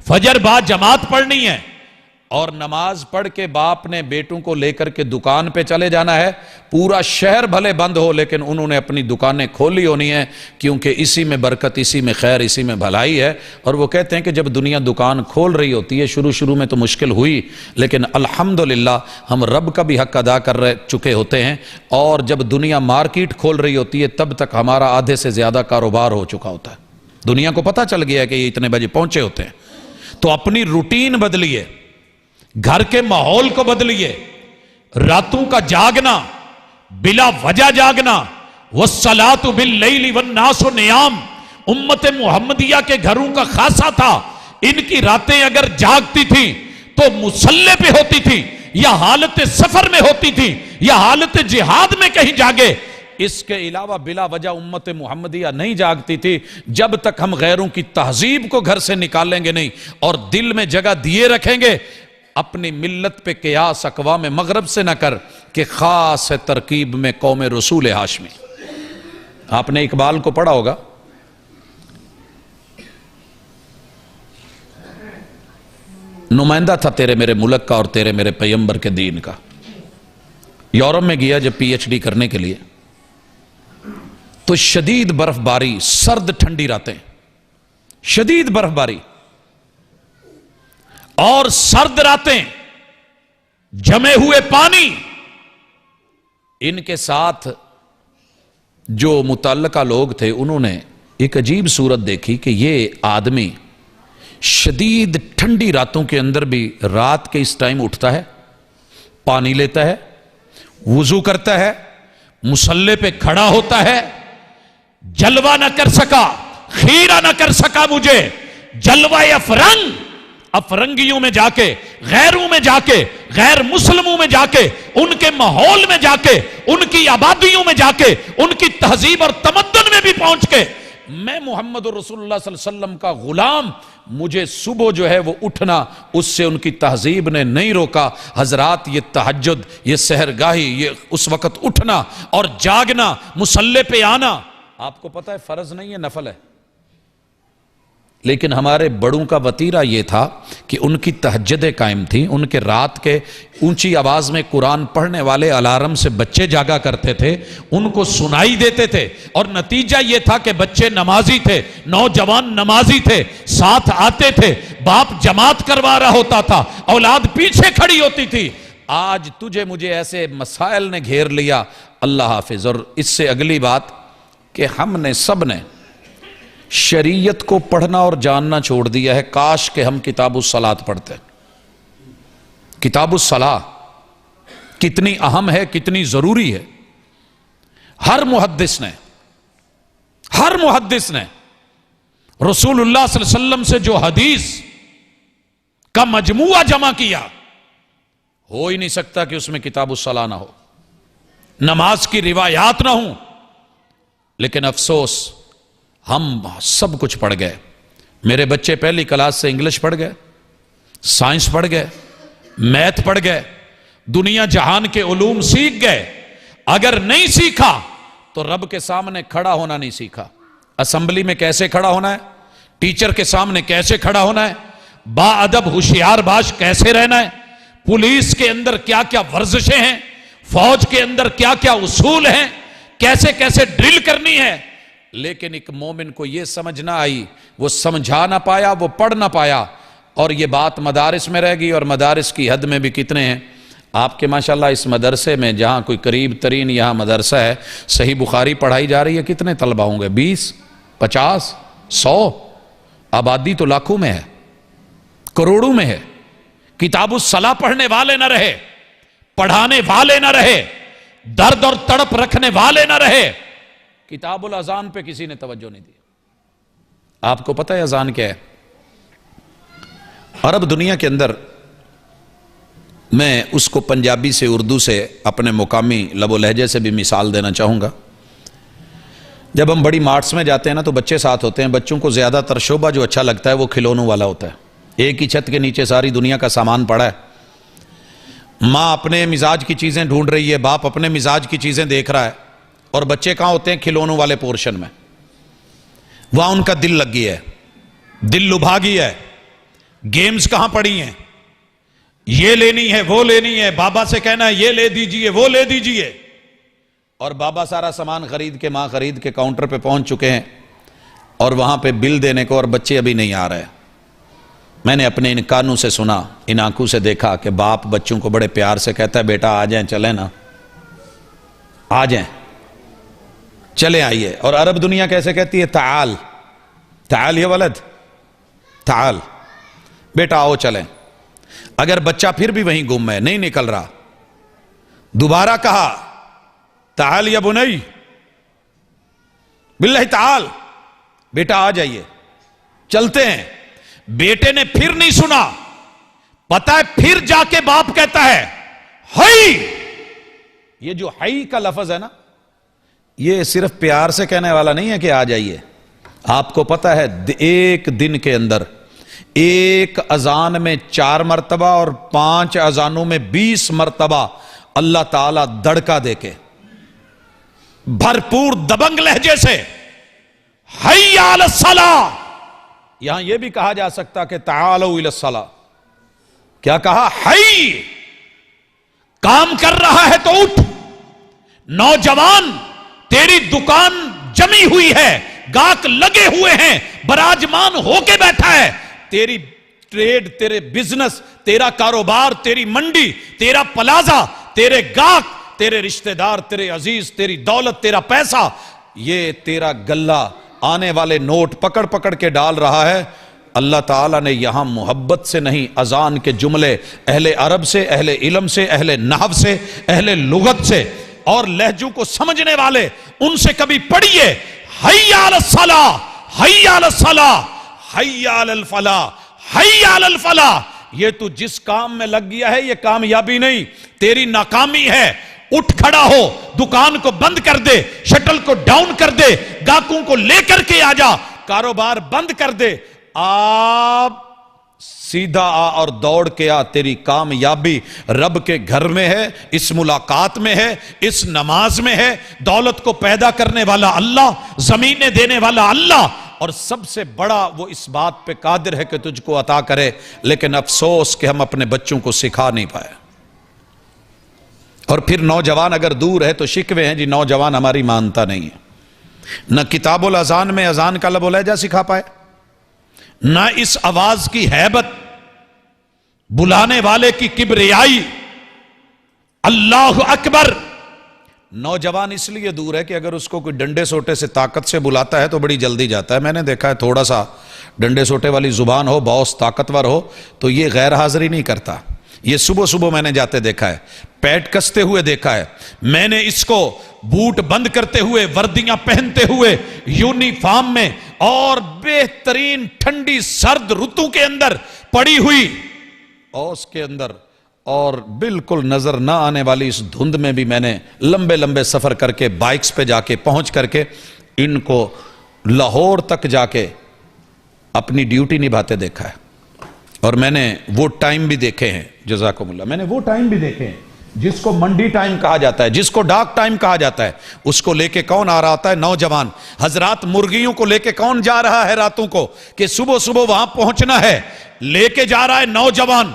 فجر بعد جماعت پڑھنی ہے، اور نماز پڑھ کے باپ نے بیٹوں کو لے کر کے دکان پہ چلے جانا ہے. پورا شہر بھلے بند ہو لیکن انہوں نے اپنی دکانیں کھولی ہونی ہیں، کیونکہ اسی میں برکت، اسی میں خیر، اسی میں بھلائی ہے. اور وہ کہتے ہیں کہ جب دنیا دکان کھول رہی ہوتی ہے، شروع میں تو مشکل ہوئی، لیکن الحمدللہ ہم رب کا بھی حق ادا کر چکے ہوتے ہیں. اور جب دنیا مارکیٹ کھول رہی ہوتی ہے تب تک ہمارا آدھے سے زیادہ کاروبار ہو چکا ہوتا ہے. دنیا کو پتہ چل گیا ہے کہ یہ اتنے بجے پہنچے ہوتے ہیں. تو اپنی روٹین بدلیے، گھر کے ماحول کو بدلیے. راتوں کا جاگنا، بلا وجہ جاگنا، والصلاۃ باللیل والناس نیام، امت محمدیہ کے گھروں کا خاصہ تھا. ان کی راتیں اگر جاگتی تھیں تو مصلے پہ ہوتی تھی، یا حالت سفر میں ہوتی تھی، یا حالت جہاد میں کہیں جاگے. اس کے علاوہ بلا وجہ امت محمدیہ نہیں جاگتی تھی. جب تک ہم غیروں کی تہذیب کو گھر سے نکالیں گے نہیں اور دل میں جگہ دیے رکھیں گے. اپنی ملت پہ قیاس اقوام مغرب سے نہ کر کہ خاص ہے ترکیب میں قوم رسول ہاشمی. آپ نے اقبال کو پڑھا ہوگا، نمائندہ تھا تیرے میرے ملک کا اور تیرے میرے پیغمبر کے دین کا. یورپ میں گیا جب پی ایچ ڈی کرنے کے لیے، تو شدید برف باری، سرد ٹھنڈی راتیں، شدید برف باری اور سرد راتیں، جمے ہوئے پانی. ان کے ساتھ جو متعلقہ لوگ تھے انہوں نے ایک عجیب صورت دیکھی کہ یہ آدمی شدید ٹھنڈی راتوں کے اندر بھی رات کے اس ٹائم اٹھتا ہے، پانی لیتا ہے، وضو کرتا ہے، مصلے پہ کھڑا ہوتا ہے. جلوہ نہ کر سکا، خیرہ نہ کر سکا مجھے، جلوہ افرنگ، افرنگیوں میں جا کے، غیروں میں جا کے، غیر مسلموں میں جا کے، ان کے ماحول میں جا کے، ان کی آبادیوں میں جا کے، ان کی تہذیب اور تمدن میں بھی پہنچ کے، میں محمد رسول اللہ صلی اللہ علیہ وسلم کا غلام، مجھے صبح جو ہے وہ اٹھنا، اس سے ان کی تہذیب نے نہیں روکا. حضرات یہ تہجد، یہ سحرگاہی، یہ اس وقت اٹھنا اور جاگنا، مصلے پہ آنا، آپ کو پتہ ہے فرض نہیں ہے، نفل ہے. لیکن ہمارے بڑوں کا وتیرہ یہ تھا کہ ان کی تہجدیں قائم تھیں. ان کے رات کے اونچی آواز میں قرآن پڑھنے والے الارم سے بچے جاگا کرتے تھے، ان کو سنائی دیتے تھے، اور نتیجہ یہ تھا کہ بچے نمازی تھے، نوجوان نمازی تھے، ساتھ آتے تھے، باپ جماعت کروا رہا ہوتا تھا، اولاد پیچھے کھڑی ہوتی تھی. آج تجھے مجھے ایسے مسائل نے گھیر لیا، اللہ حافظ. اور اس سے اگلی بات کہ ہم نے سب نے شریعت کو پڑھنا اور جاننا چھوڑ دیا ہے. کاش کہ ہم کتاب الصلاۃ پڑھتے. کتاب الصلاۃ کتنی اہم ہے، کتنی ضروری ہے. ہر محدث نے رسول اللہ صلی اللہ علیہ وسلم سے جو حدیث کا مجموعہ جمع کیا، ہو ہی نہیں سکتا کہ اس میں کتاب الصلاۃ نہ ہو، نماز کی روایات نہ ہوں. لیکن افسوس ہم سب کچھ پڑھ گئے. میرے بچے پہلی کلاس سے انگلش پڑھ گئے, سائنس پڑھ گئے, میتھ پڑھ گئے, دنیا جہان کے علوم سیکھ گئے. اگر نہیں سیکھا تو رب کے سامنے کھڑا ہونا نہیں سیکھا. اسمبلی میں کیسے کھڑا ہونا ہے, ٹیچر کے سامنے کیسے کھڑا ہونا ہے, با ادب ہوشیار باش کیسے رہنا ہے, پولیس کے اندر کیا کیا ورزشیں ہیں, فوج کے اندر کیا کیا اصول ہیں, کیسے کیسے ڈرل کرنی ہے. لیکن ایک مومن کو یہ سمجھ نہ آئی, وہ سمجھا نہ پایا, وہ پڑھ نہ پایا, اور یہ بات مدارس میں رہ گئی. اور مدارس کی حد میں بھی کتنے ہیں آپ کے ماشاءاللہ اس مدرسے میں, جہاں کوئی قریب ترین یہاں مدرسہ ہے, صحیح بخاری پڑھائی جا رہی ہے, کتنے طلبہ ہوں گے؟ 20, 50, 100. آبادی تو لاکھوں میں ہے, کروڑوں میں ہے. کتاب الصلاح پڑھنے والے نہ رہے, پڑھانے والے نہ رہے, درد اور تڑپ رکھنے والے نہ رہے. کتاب الاذان پہ کسی نے توجہ نہیں دی. آپ کو پتہ ہے اذان کیا ہے؟ عرب دنیا کے اندر, میں اس کو پنجابی سے, اردو سے, اپنے مقامی لب و لہجے سے بھی مثال دینا چاہوں گا. جب ہم بڑی مارٹس میں جاتے ہیں نا تو بچے ساتھ ہوتے ہیں. بچوں کو زیادہ تر شعبہ جو اچھا لگتا ہے وہ کھلونوں والا ہوتا ہے. ایک ہی چھت کے نیچے ساری دنیا کا سامان پڑا ہے. ماں اپنے مزاج کی چیزیں ڈھونڈ رہی ہے, باپ اپنے مزاج کی چیزیں دیکھ رہا ہے, اور بچے کہاں ہوتے ہیں؟ کھلونوں والے پورشن میں. وہاں ان کا دل لگ گیا ہے, دل لبھا گیا ہے. گیمز کہاں پڑی ہیں؟ یہ لینی ہے, وہ لینی ہے, بابا سے کہنا ہے یہ لے دیجئے, وہ لے دیجئے. اور بابا سارا سامان خرید کے, ماں خرید کے کاؤنٹر پہ پہنچ چکے ہیں, اور وہاں پہ بل دینے کو, اور بچے ابھی نہیں آ رہے. میں نے اپنے ان کانوں سے سنا, ان آنکھوں سے دیکھا کہ باپ بچوں کو بڑے پیار سے کہتا ہے, بیٹا آ جائیں, چلیں نا, آ جائیں, چلیں آئیے. اور عرب دنیا کیسے کہتی ہے؟ تعال, تعال یا ولد, تعال, بیٹا آؤ چلیں. اگر بچہ پھر بھی وہیں گم ہے, نہیں نکل رہا, دوبارہ کہا تعال یا بنی, باللہ تعال, بیٹا آ جائیے, چلتے ہیں. بیٹے نے پھر نہیں سنا, پتہ ہے پھر جا کے باپ کہتا ہے ہئی. یہ جو ہئی کا لفظ ہے نا, یہ صرف پیار سے کہنے والا نہیں ہے کہ آ جائیے. آپ کو پتہ ہے ایک دن کے اندر ایک اذان میں 4 مرتبہ اور 5 اذانوں میں 20 مرتبہ اللہ تعالیٰ دڑکا دے کے بھرپور دبنگ لہجے سے حی علی الصلاۃ. یہاں یہ بھی کہا جا سکتا کہ تعالوا الی الصلاۃ. کیا کہا؟ حی. کام کر رہا ہے تو اٹھ. نوجوان, تیری دکان جمی ہوئی ہے, گاہک لگے ہوئے ہیں, براجمان ہو کے بیٹھا ہے. تیری ٹریڈ, تیرے بزنس, تیرا کاروبار, تیری منڈی, تیرا پلازا, تیرے گاہک, تیرے رشتہ دار, تیرے عزیز, تیری دولت, تیرا پیسہ, یہ تیرا گلہ آنے والے نوٹ پکڑ پکڑ کے ڈال رہا ہے. اللہ تعالیٰ نے یہاں محبت سے نہیں, اذان کے جملے اہل عرب سے, اہل علم سے, اہل نحو سے, اہل لغت سے, اور لہجوں کو سمجھنے والے, ان سے کبھی پڑھیے حی علی الصلاۃ, حی علی الصلاۃ, حی علی الفلاح, حی علی الفلاح. یہ تو جس کام میں لگ گیا ہے یہ کامیابی نہیں, تیری ناکامی ہے. اٹھ کھڑا ہو, دکان کو بند کر دے, شٹل کو ڈاؤن کر دے, گاہکوں کو لے کر کے آ جا, کاروبار بند کر دے. آپ سیدھا آ اور دوڑ کے آ. تیری کامیابی رب کے گھر میں ہے, اس ملاقات میں ہے, اس نماز میں ہے. دولت کو پیدا کرنے والا اللہ, زمینیں دینے والا اللہ, اور سب سے بڑا وہ اس بات پہ قادر ہے کہ تجھ کو عطا کرے. لیکن افسوس کہ ہم اپنے بچوں کو سکھا نہیں پائے. اور پھر نوجوان اگر دور ہے تو شکوے ہیں, جی نوجوان ہماری مانتا نہیں ہے. نہ کتاب الاذان میں اذان کا لب و لہجہ سکھا پائے, نہ اس آواز کی ہیبت, بلانے والے کی کبریائی, اللہ اکبر. نوجوان اس لیے دور ہے کہ اگر اس کو کوئی ڈنڈے سوٹے سے طاقت سے بلاتا ہے تو بڑی جلدی جاتا ہے. میں نے دیکھا ہے تھوڑا سا ڈنڈے سوٹے والی زبان ہو, باس طاقتور ہو, تو یہ غیر حاضری نہیں کرتا. یہ صبح صبح میں نے جاتے دیکھا ہے, پیٹ کستے ہوئے دیکھا ہے, میں نے اس کو بوٹ بند کرتے ہوئے, وردیاں پہنتے ہوئے, یونیفارم میں, اور بہترین ٹھنڈی سرد رتو کے اندر پڑی ہوئی اوس کے اندر, اور بالکل نظر نہ آنے والی اس دھند میں بھی میں نے لمبے لمبے سفر کر کے, بائکس پہ جا کے پہنچ کر کے ان کو لاہور تک جا کے اپنی ڈیوٹی نبھاتے دیکھا ہے، اور میں نے وہ ٹائم بھی دیکھے ہیں، جزاکم اللہ، میں نے وہ ٹائم بھی دیکھے ہیں جس کو منڈی ٹائم کہا جاتا ہے، جس کو ڈاک ٹائم کہا جاتا ہے۔ اس کو لے کے کون آ رہا ہوتا ہے؟ نوجوان حضرات۔ مرغیوں کو لے کے کون جا رہا ہے راتوں کو کہ صبح صبح وہاں پہنچنا ہے؟ لے کے جا رہا ہے نوجوان،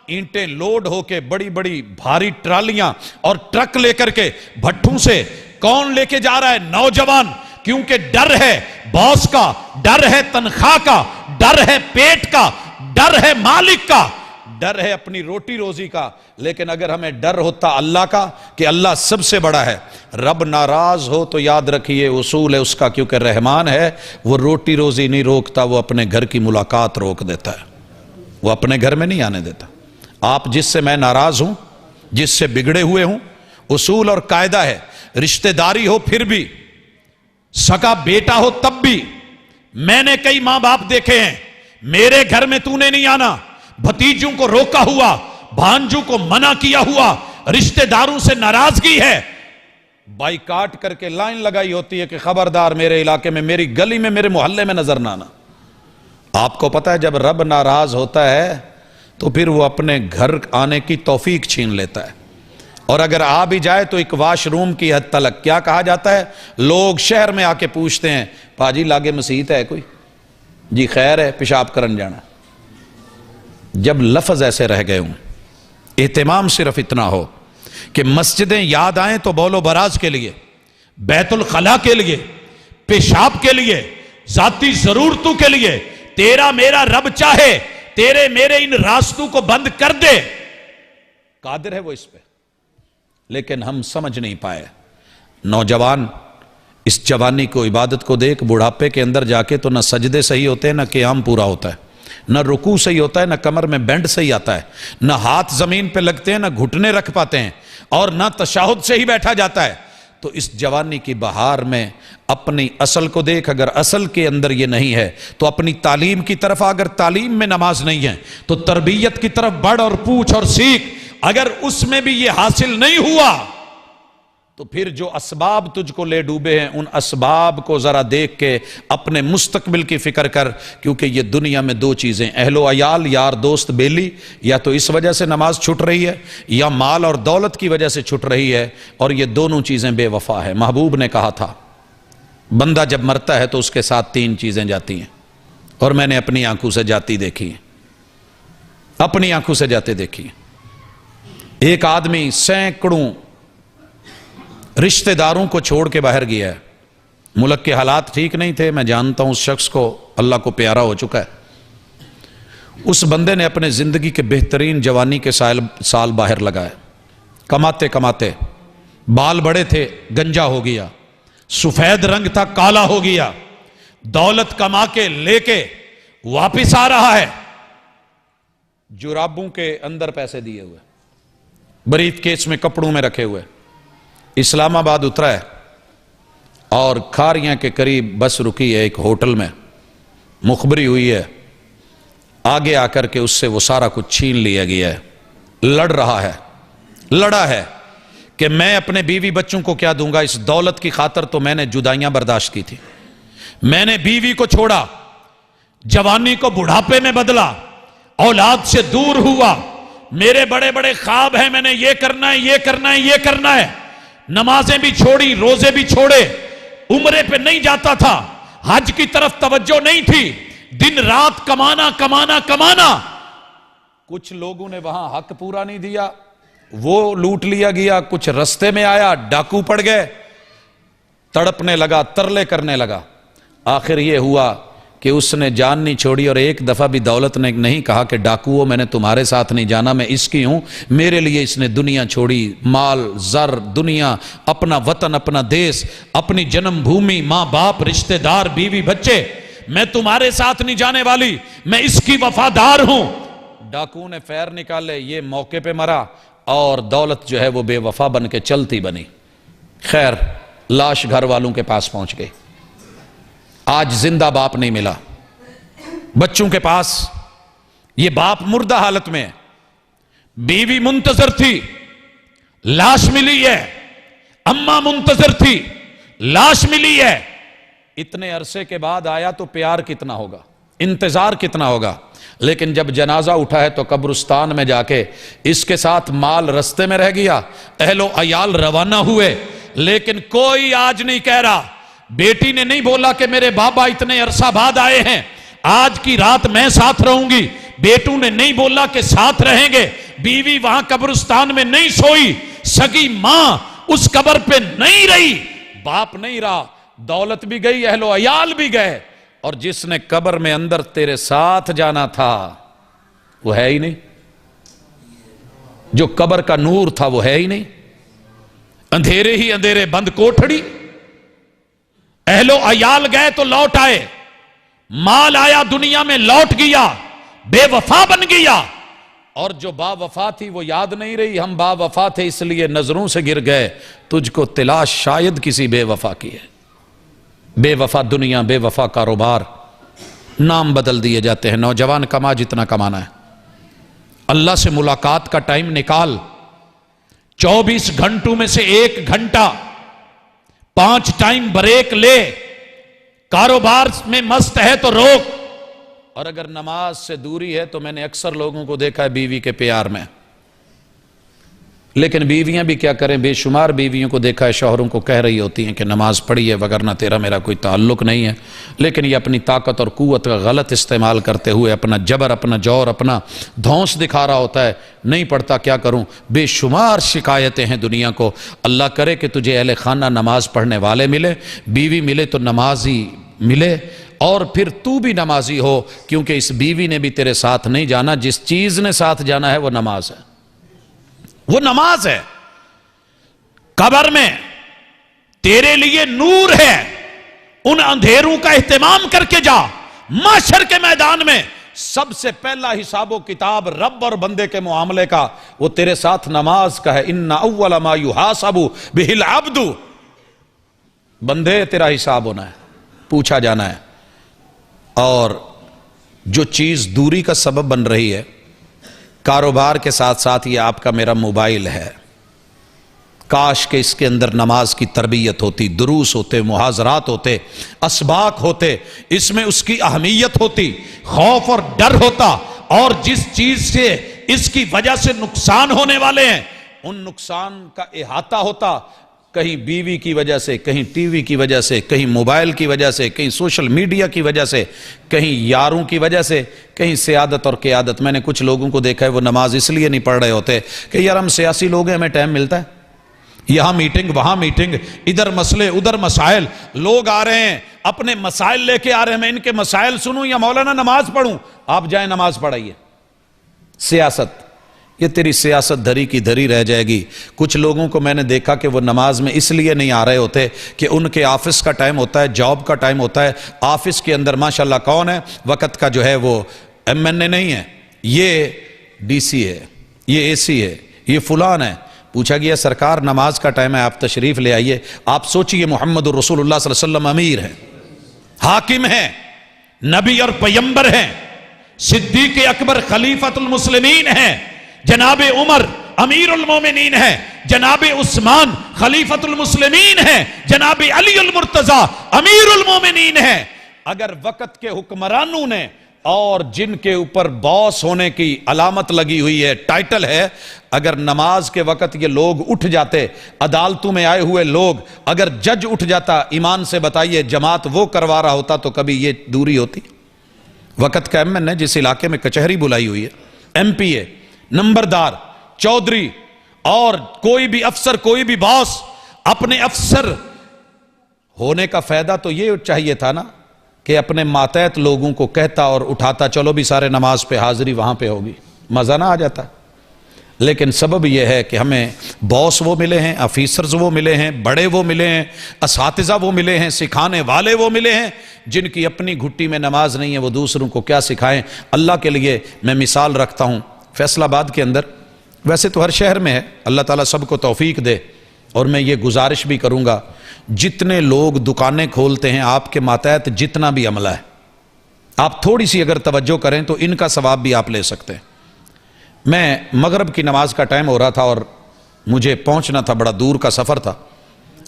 اینٹیں لوڈ ہو کے بڑی بڑی بھاری ٹرالیاں اور ٹرک لے کر کے بھٹوں سے کون لے کے جا رہا ہے؟ نوجوان۔ کیونکہ ڈر ہے باس کا، ڈر ہے تنخواہ کا، ڈر ہے پیٹ کا، ڈر ہے مالک کا، ڈر ہے اپنی روٹی روزی کا۔ لیکن اگر ہمیں ڈر ہوتا اللہ کا کہ اللہ سب سے بڑا ہے، رب ناراض ہو تو یاد رکھیے اصول ہے اس کا، کیونکہ رحمان ہے، وہ روٹی روزی نہیں روکتا، وہ اپنے گھر کی ملاقات روک دیتا ہے، وہ اپنے گھر میں نہیں آنے دیتا۔ آپ جس سے میں ناراض ہوں، جس سے بگڑے ہوئے ہوں، اصول اور قاعدہ ہے، رشتہ داری ہو پھر بھی، سگا بیٹا ہو تب بھی۔ میں نے کئی ماں باپ دیکھے ہیں، میرے گھر میں تو نے نہیں آنا، بھتیجوں کو روکا ہوا، بھانجوں کو منع کیا ہوا، رشتہ داروں سے ناراضگی ہے، بائیکاٹ کر کے لائن لگائی ہوتی ہے کہ خبردار میرے علاقے میں، میری گلی میں، میرے محلے میں نظر نہ آنا۔ آپ کو پتا ہے جب رب ناراض ہوتا ہے تو پھر وہ اپنے گھر آنے کی توفیق چھین لیتا ہے، اور اگر آ بھی جائے تو ایک واش روم کی حد تلک۔ کیا کہا جاتا ہے؟ لوگ شہر میں آ کے پوچھتے ہیں، پاجی لاگے مسجد ہے کوئی؟ جی خیر ہے، پیشاب کرن جانا۔ جب لفظ ایسے رہ گئے ہوں، اہتمام صرف اتنا ہو کہ مسجدیں یاد آئیں تو بول و براز کے لیے، بیت الخلا کے لیے، پیشاب کے لیے، ذاتی ضرورتوں کے لیے، تیرا میرا رب چاہے تیرے میرے ان راستوں کو بند کر دے، قادر ہے وہ اس پہ، لیکن ہم سمجھ نہیں پائے۔ نوجوان اس جوانی کو، عبادت کو دیکھ، بڑھاپے کے اندر جا کے تو نہ سجدے صحیح ہوتے ہیں، نہ قیام پورا ہوتا ہے، نہ رکوع صحیح ہوتا ہے، نہ کمر میں بینڈ صحیح آتا ہے، نہ ہاتھ زمین پہ لگتے ہیں، نہ گھٹنے رکھ پاتے ہیں، اور نہ تشہد سے ہی بیٹھا جاتا ہے۔ تو اس جوانی کی بہار میں اپنی اصل کو دیکھ، اگر اصل کے اندر یہ نہیں ہے تو اپنی تعلیم کی طرف، اگر تعلیم میں نماز نہیں ہے تو تربیت کی طرف بڑھ اور پوچھ اور سیکھ، اگر اس میں بھی یہ حاصل نہیں ہوا تو پھر جو اسباب تجھ کو لے ڈوبے ہیں ان اسباب کو ذرا دیکھ کے اپنے مستقبل کی فکر کر، کیونکہ یہ دنیا میں دو چیزیں، اہل و عیال، یار دوست بیلی، یا تو اس وجہ سے نماز چھٹ رہی ہے یا مال اور دولت کی وجہ سے چھٹ رہی ہے، اور یہ دونوں چیزیں بے وفا ہے۔ محبوب نے کہا تھا بندہ جب مرتا ہے تو اس کے ساتھ تین چیزیں جاتی ہیں، اور میں نے اپنی آنکھوں سے جاتی دیکھی ہیں، اپنی آنکھوں سے جاتے دیکھی ہیں۔ ایک آدمی سینکڑوں رشتہ داروں کو چھوڑ کے باہر گیا ہے، ملک کے حالات ٹھیک نہیں تھے، میں جانتا ہوں اس شخص کو اللہ کو پیارا ہو چکا ہے۔ اس بندے نے اپنے زندگی کے بہترین جوانی کے سال باہر لگائے، کماتے کماتے، بال بڑے تھے گنجا ہو گیا، سفید رنگ تھا کالا ہو گیا، دولت کما کے لے کے واپس آ رہا ہے، جرابوں کے اندر پیسے دیے ہوئے، بریف کیس میں کپڑوں میں رکھے ہوئے، اسلام آباد اترا ہے اور کھاریاں کے قریب بس رکی ہے ایک ہوٹل میں، مخبری ہوئی ہے، آگے آ کر کے اس سے وہ سارا کچھ چھین لیا گیا ہے، لڑ رہا ہے، لڑا ہے کہ میں اپنے بیوی بچوں کو کیا دوں گا، اس دولت کی خاطر تو میں نے جدائیاں برداشت کی تھی، میں نے بیوی کو چھوڑا، جوانی کو بڑھاپے میں بدلا، اولاد سے دور ہوا، میرے بڑے بڑے خواب ہیں، میں نے یہ کرنا ہے، یہ کرنا ہے، یہ کرنا ہے، نمازیں بھی چھوڑی، روزے بھی چھوڑے، عمرے پہ نہیں جاتا تھا، حج کی طرف توجہ نہیں تھی، دن رات کمانا کمانا کمانا۔ کچھ لوگوں نے وہاں حق پورا نہیں دیا، وہ لوٹ لیا گیا، کچھ رستے میں آیا، ڈاکو پڑ گئے، تڑپنے لگا، ترلے کرنے لگا، آخر یہ ہوا کہ اس نے جان نہیں چھوڑی، اور ایک دفعہ بھی دولت نے نہیں کہا کہ ڈاکوؤں میں نے تمہارے ساتھ نہیں جانا، میں اس کی ہوں، میرے لیے اس نے دنیا چھوڑی، مال زر دنیا، اپنا وطن، اپنا دیس، اپنی جنم بھومی، ماں باپ، رشتہ دار، بیوی بچے، میں تمہارے ساتھ نہیں جانے والی، میں اس کی وفادار ہوں۔ ڈاکو نے فیر نکالے، یہ موقع پہ مرا، اور دولت جو ہے وہ بے وفا بن کے چلتی بنی۔ خیر لاش گھر والوں کے پاس پہنچ گئی، آج زندہ باپ نہیں ملا، بچوں کے پاس یہ باپ مردہ حالت میں ہے، بیوی منتظر تھی، لاش ملی ہے، اماں منتظر تھی، لاش ملی ہے، اتنے عرصے کے بعد آیا تو پیار کتنا ہوگا، انتظار کتنا ہوگا، لیکن جب جنازہ اٹھا ہے تو قبرستان میں جا کے اس کے ساتھ مال رستے میں رہ گیا، اہل و عیال روانہ ہوئے، لیکن کوئی آج نہیں کہہ رہا، بیٹی نے نہیں بولا کہ میرے بابا اتنے عرصہ بعد آئے ہیں، آج کی رات میں ساتھ رہوں گی، بیٹوں نے نہیں بولا کہ ساتھ رہیں گے، بیوی وہاں قبرستان میں نہیں سوئی، سگی ماں اس قبر پہ نہیں رہی، باپ نہیں رہا، دولت بھی گئی، اہل و عیال بھی گئے، اور جس نے قبر میں اندر تیرے ساتھ جانا تھا وہ ہے ہی نہیں، جو قبر کا نور تھا وہ ہے ہی نہیں، اندھیرے ہی اندھیرے بند کوٹھڑی، اہل و عیال گئے تو لوٹ آئے، مال آیا دنیا میں لوٹ گیا، بے وفا بن گیا، اور جو با وفا تھی وہ یاد نہیں رہی، ہم با وفا تھے اس لیے نظروں سے گر گئے، تجھ کو تلاش شاید کسی بے وفا کی ہے۔ بے وفا دنیا، بے وفا کاروبار، نام بدل دیے جاتے ہیں۔ نوجوان کما جتنا کمانا ہے، اللہ سے ملاقات کا ٹائم نکال، 24 گھنٹوں میں سے 1 گھنٹہ 5 ٹائم بریک لے، کاروبار میں مست ہے تو روک، اور اگر نماز سے دوری ہے تو میں نے اکثر لوگوں کو دیکھا ہے بیوی کے پیار میں، لیکن بیویاں بھی کیا کریں، بے شمار بیویوں کو دیکھا ہے شوہروں کو کہہ رہی ہوتی ہیں کہ نماز پڑھی ہے وگرنہ تیرا میرا کوئی تعلق نہیں ہے، لیکن یہ اپنی طاقت اور قوت کا غلط استعمال کرتے ہوئے اپنا جبر، اپنا جور، اپنا دھونس دکھا رہا ہوتا ہے، نہیں پڑھتا کیا کروں۔ بے شمار شکایتیں ہیں دنیا کو، اللہ کرے کہ تجھے اہل خانہ نماز پڑھنے والے ملے، بیوی ملے تو نمازی ملے، اور پھر تو بھی نمازی ہو، کیونکہ اس بیوی نے بھی تیرے ساتھ نہیں جانا، جس چیز نے ساتھ جانا ہے وہ نماز ہے، وہ نماز ہے۔ قبر میں تیرے لیے نور ہے، ان اندھیروں کا اہتمام کر کے جا، محشر کے میدان میں سب سے پہلا حساب و کتاب رب اور بندے کے معاملے کا وہ تیرے ساتھ نماز کا ہے۔ ان اول ما یحاسب بہ العبد، بندے تیرا حساب ہونا ہے، پوچھا جانا ہے۔ اور جو چیز دوری کا سبب بن رہی ہے، کاروبار کے ساتھ ساتھ یہ آپ کا میرا موبائل ہے، کاش کہ اس کے اندر نماز کی تربیت ہوتی، دروس ہوتے، محاضرات ہوتے، اسباق ہوتے، اس میں اس کی اہمیت ہوتی، خوف اور ڈر ہوتا، اور جس چیز سے اس کی وجہ سے نقصان ہونے والے ہیں ان نقصان کا احاطہ ہوتا، کہیں بیوی کی وجہ سے، کہیں ٹی وی کی وجہ سے، کہیں موبائل کی وجہ سے، کہیں سوشل میڈیا کی وجہ سے، کہیں یاروں کی وجہ سے، کہیں سیادت اور قیادت۔ میں نے کچھ لوگوں کو دیکھا ہے وہ نماز اس لیے نہیں پڑھ رہے ہوتے کہ یار ہم سیاسی لوگ ہیں، ہمیں ٹائم ملتا ہے، یہاں میٹنگ وہاں میٹنگ، ادھر مسئلے ادھر مسائل، لوگ آ رہے ہیں اپنے مسائل لے کے آ رہے ہیں، میں ان کے مسائل سنوں یا مولانا نماز پڑھوں؟ آپ جائیں نماز پڑھائیے۔ سیاست، یہ تیری سیاست دھری کی دھری رہ جائے گی۔ کچھ لوگوں کو میں نے دیکھا کہ وہ نماز میں اس لیے نہیں آ رہے ہوتے کہ ان کے آفس کا ٹائم ہوتا ہے، جاب کا ٹائم ہوتا ہے، آفس کے اندر ماشاءاللہ کون ہے وقت کا جو ہے وہ MNA نہیں ہے، یہ DC ہے، یہ AC ہے، یہ فلان ہے۔ پوچھا گیا سرکار نماز کا ٹائم ہے، آپ تشریف لے آئیے۔ آپ سوچئے محمد الرسول اللہ صلی اللہ علیہ وسلم امیر ہیں، حاکم ہیں، نبی اور پیمبر ہیں، صدیق اکبر خلیفۃ المسلمین ہیں، جناب عمر امیر المومنین ہیں، جناب عثمان خلیفۃ المسلمین ہیں، جناب علی المرتضی امیر المومنین ہیں۔ اگر وقت کے حکمرانوں نے اور جن کے اوپر باس ہونے کی علامت لگی ہوئی ہے، ٹائٹل ہے، اگر نماز کے وقت یہ لوگ اٹھ جاتے، عدالتوں میں آئے ہوئے لوگ، اگر جج اٹھ جاتا، ایمان سے بتائیے جماعت وہ کروا رہا ہوتا تو کبھی یہ دوری ہوتی؟ وقت کا MN ہے، جس علاقے میں کچہری بلائی ہوئی ہے، MPA، نمبردار، چودھری، اور کوئی بھی افسر، کوئی بھی باس، اپنے افسر ہونے کا فائدہ تو یہ چاہیے تھا نا کہ اپنے ماتحت لوگوں کو کہتا اور اٹھاتا، چلو بھی سارے نماز پہ حاضری وہاں پہ ہوگی، مزہ نہ آ جاتا۔ لیکن سبب یہ ہے کہ ہمیں باس وہ ملے ہیں، آفیسرز وہ ملے ہیں، بڑے وہ ملے ہیں، اساتذہ وہ ملے ہیں، سکھانے والے وہ ملے ہیں، جن کی اپنی گھٹی میں نماز نہیں ہے، وہ دوسروں کو کیا سکھائیں۔ اللہ کے لیے میں مثال رکھتا ہوں، فیصل آباد کے اندر، ویسے تو ہر شہر میں ہے، اللہ تعالیٰ سب کو توفیق دے، اور میں یہ گزارش بھی کروں گا، جتنے لوگ دکانیں کھولتے ہیں، آپ کے ماتحت جتنا بھی عملہ ہے، آپ تھوڑی سی اگر توجہ کریں تو ان کا ثواب بھی آپ لے سکتے ہیں۔ میں مغرب کی نماز کا ٹائم ہو رہا تھا اور مجھے پہنچنا تھا، بڑا دور کا سفر تھا،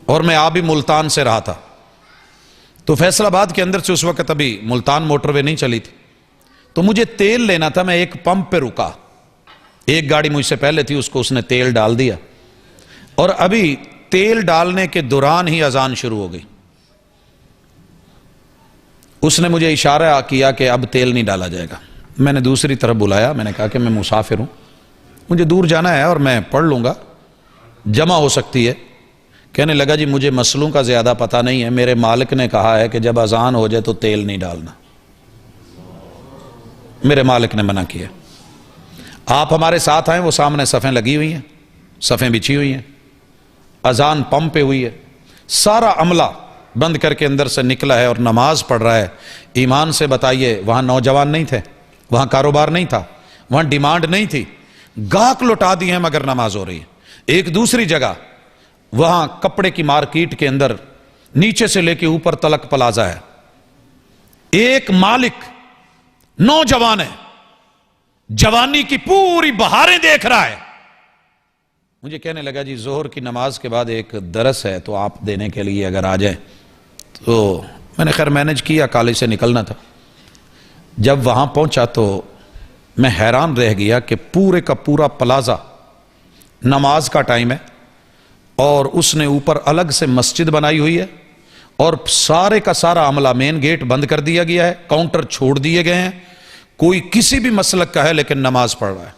اور میں آبی ملتان سے رہا تھا، تو فیصل آباد کے اندر سے اس وقت ابھی ملتان موٹر وے نہیں چلی تھی، تو مجھے تیل لینا تھا. میں ایک پمپ پہ رکا، ایک گاڑی مجھ سے پہلے تھی، اس کو اس نے تیل ڈال دیا، اور ابھی تیل ڈالنے کے دوران ہی اذان شروع ہو گئی. اس نے مجھے اشارہ کیا کہ اب تیل نہیں ڈالا جائے گا. میں نے دوسری طرف بلایا، میں نے کہا کہ میں مسافر ہوں، مجھے دور جانا ہے اور میں پڑھ لوں گا، جمع ہو سکتی ہے. کہنے لگا جی مجھے مسئلوں کا زیادہ پتہ نہیں ہے، میرے مالک نے کہا ہے کہ جب اذان ہو جائے تو تیل نہیں ڈالنا، میرے مالک نے منع کیا. آپ ہمارے ساتھ آئیں، وہ سامنے صفیں لگی ہوئی ہیں، صفیں بچھی ہوئی ہیں، اذان پمپ پہ ہوئی ہے، سارا عملہ بند کر کے اندر سے نکلا ہے اور نماز پڑھ رہا ہے. ایمان سے بتائیے وہاں نوجوان نہیں تھے، وہاں کاروبار نہیں تھا، وہاں ڈیمانڈ نہیں تھی، گاہک لوٹا دی ہیں مگر نماز ہو رہی ہے. ایک دوسری جگہ وہاں کپڑے کی مارکیٹ کے اندر نیچے سے لے کے اوپر تلک پلازا ہے، ایک مالک نوجوان ہے، جوانی کی پوری بہاریں دیکھ رہا ہے. مجھے کہنے لگا جی ظہر کی نماز کے بعد ایک درس ہے تو آپ دینے کے لیے اگر آ جائیں. تو میں نے خیر مینج کیا، کالج سے نکلنا تھا. جب وہاں پہنچا تو میں حیران رہ گیا کہ پورے کا پورا پلازا، نماز کا ٹائم ہے اور اس نے اوپر الگ سے مسجد بنائی ہوئی ہے اور سارے کا سارا عملہ، مین گیٹ بند کر دیا گیا ہے، کاؤنٹر چھوڑ دیے گئے ہیں، کوئی کسی بھی مسلک کا ہے لیکن نماز پڑھ رہا ہے.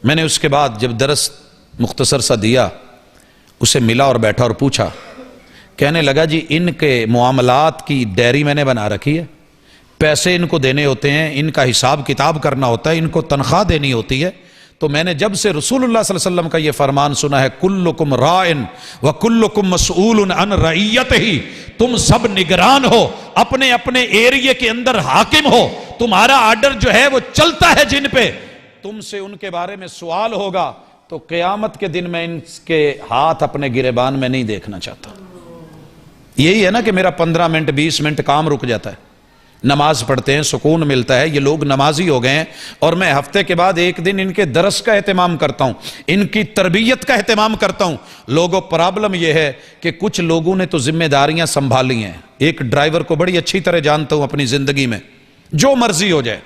میں نے اس کے بعد جب درس مختصر سا دیا، اسے ملا اور بیٹھا اور پوچھا. کہنے لگا جی ان کے معاملات کی ڈائری میں نے بنا رکھی ہے، پیسے ان کو دینے ہوتے ہیں، ان کا حساب کتاب کرنا ہوتا ہے، ان کو تنخواہ دینی ہوتی ہے. تو میں نے جب سے رسول اللہ صلی اللہ علیہ وسلم کا یہ فرمان سنا ہے، کلکم رائن وکلکم مسئول عن رعیتہ، تم سب نگران ہو، اپنے اپنے ایریے کے اندر حاکم ہو، تمہارا آرڈر جو ہے وہ چلتا ہے جن پہ، تم سے ان کے بارے میں سوال ہوگا. تو قیامت کے دن میں ان کے ہاتھ اپنے گریبان میں نہیں دیکھنا چاہتا. یہی ہے نا کہ میرا 15 منٹ 20 منٹ کام رک جاتا ہے، نماز پڑھتے ہیں، سکون ملتا ہے. یہ لوگ نمازی ہو گئے ہیں اور میں ہفتے کے بعد ایک دن ان کے درس کا اہتمام کرتا ہوں، ان کی تربیت کا اہتمام کرتا ہوں. لوگوں پرابلم یہ ہے کہ کچھ لوگوں نے تو ذمہ داریاں سنبھالی ہیں. ایک ڈرائیور کو بڑی اچھی طرح جانتا ہوں اپنی زندگی میں، جو مرضی ہو جائے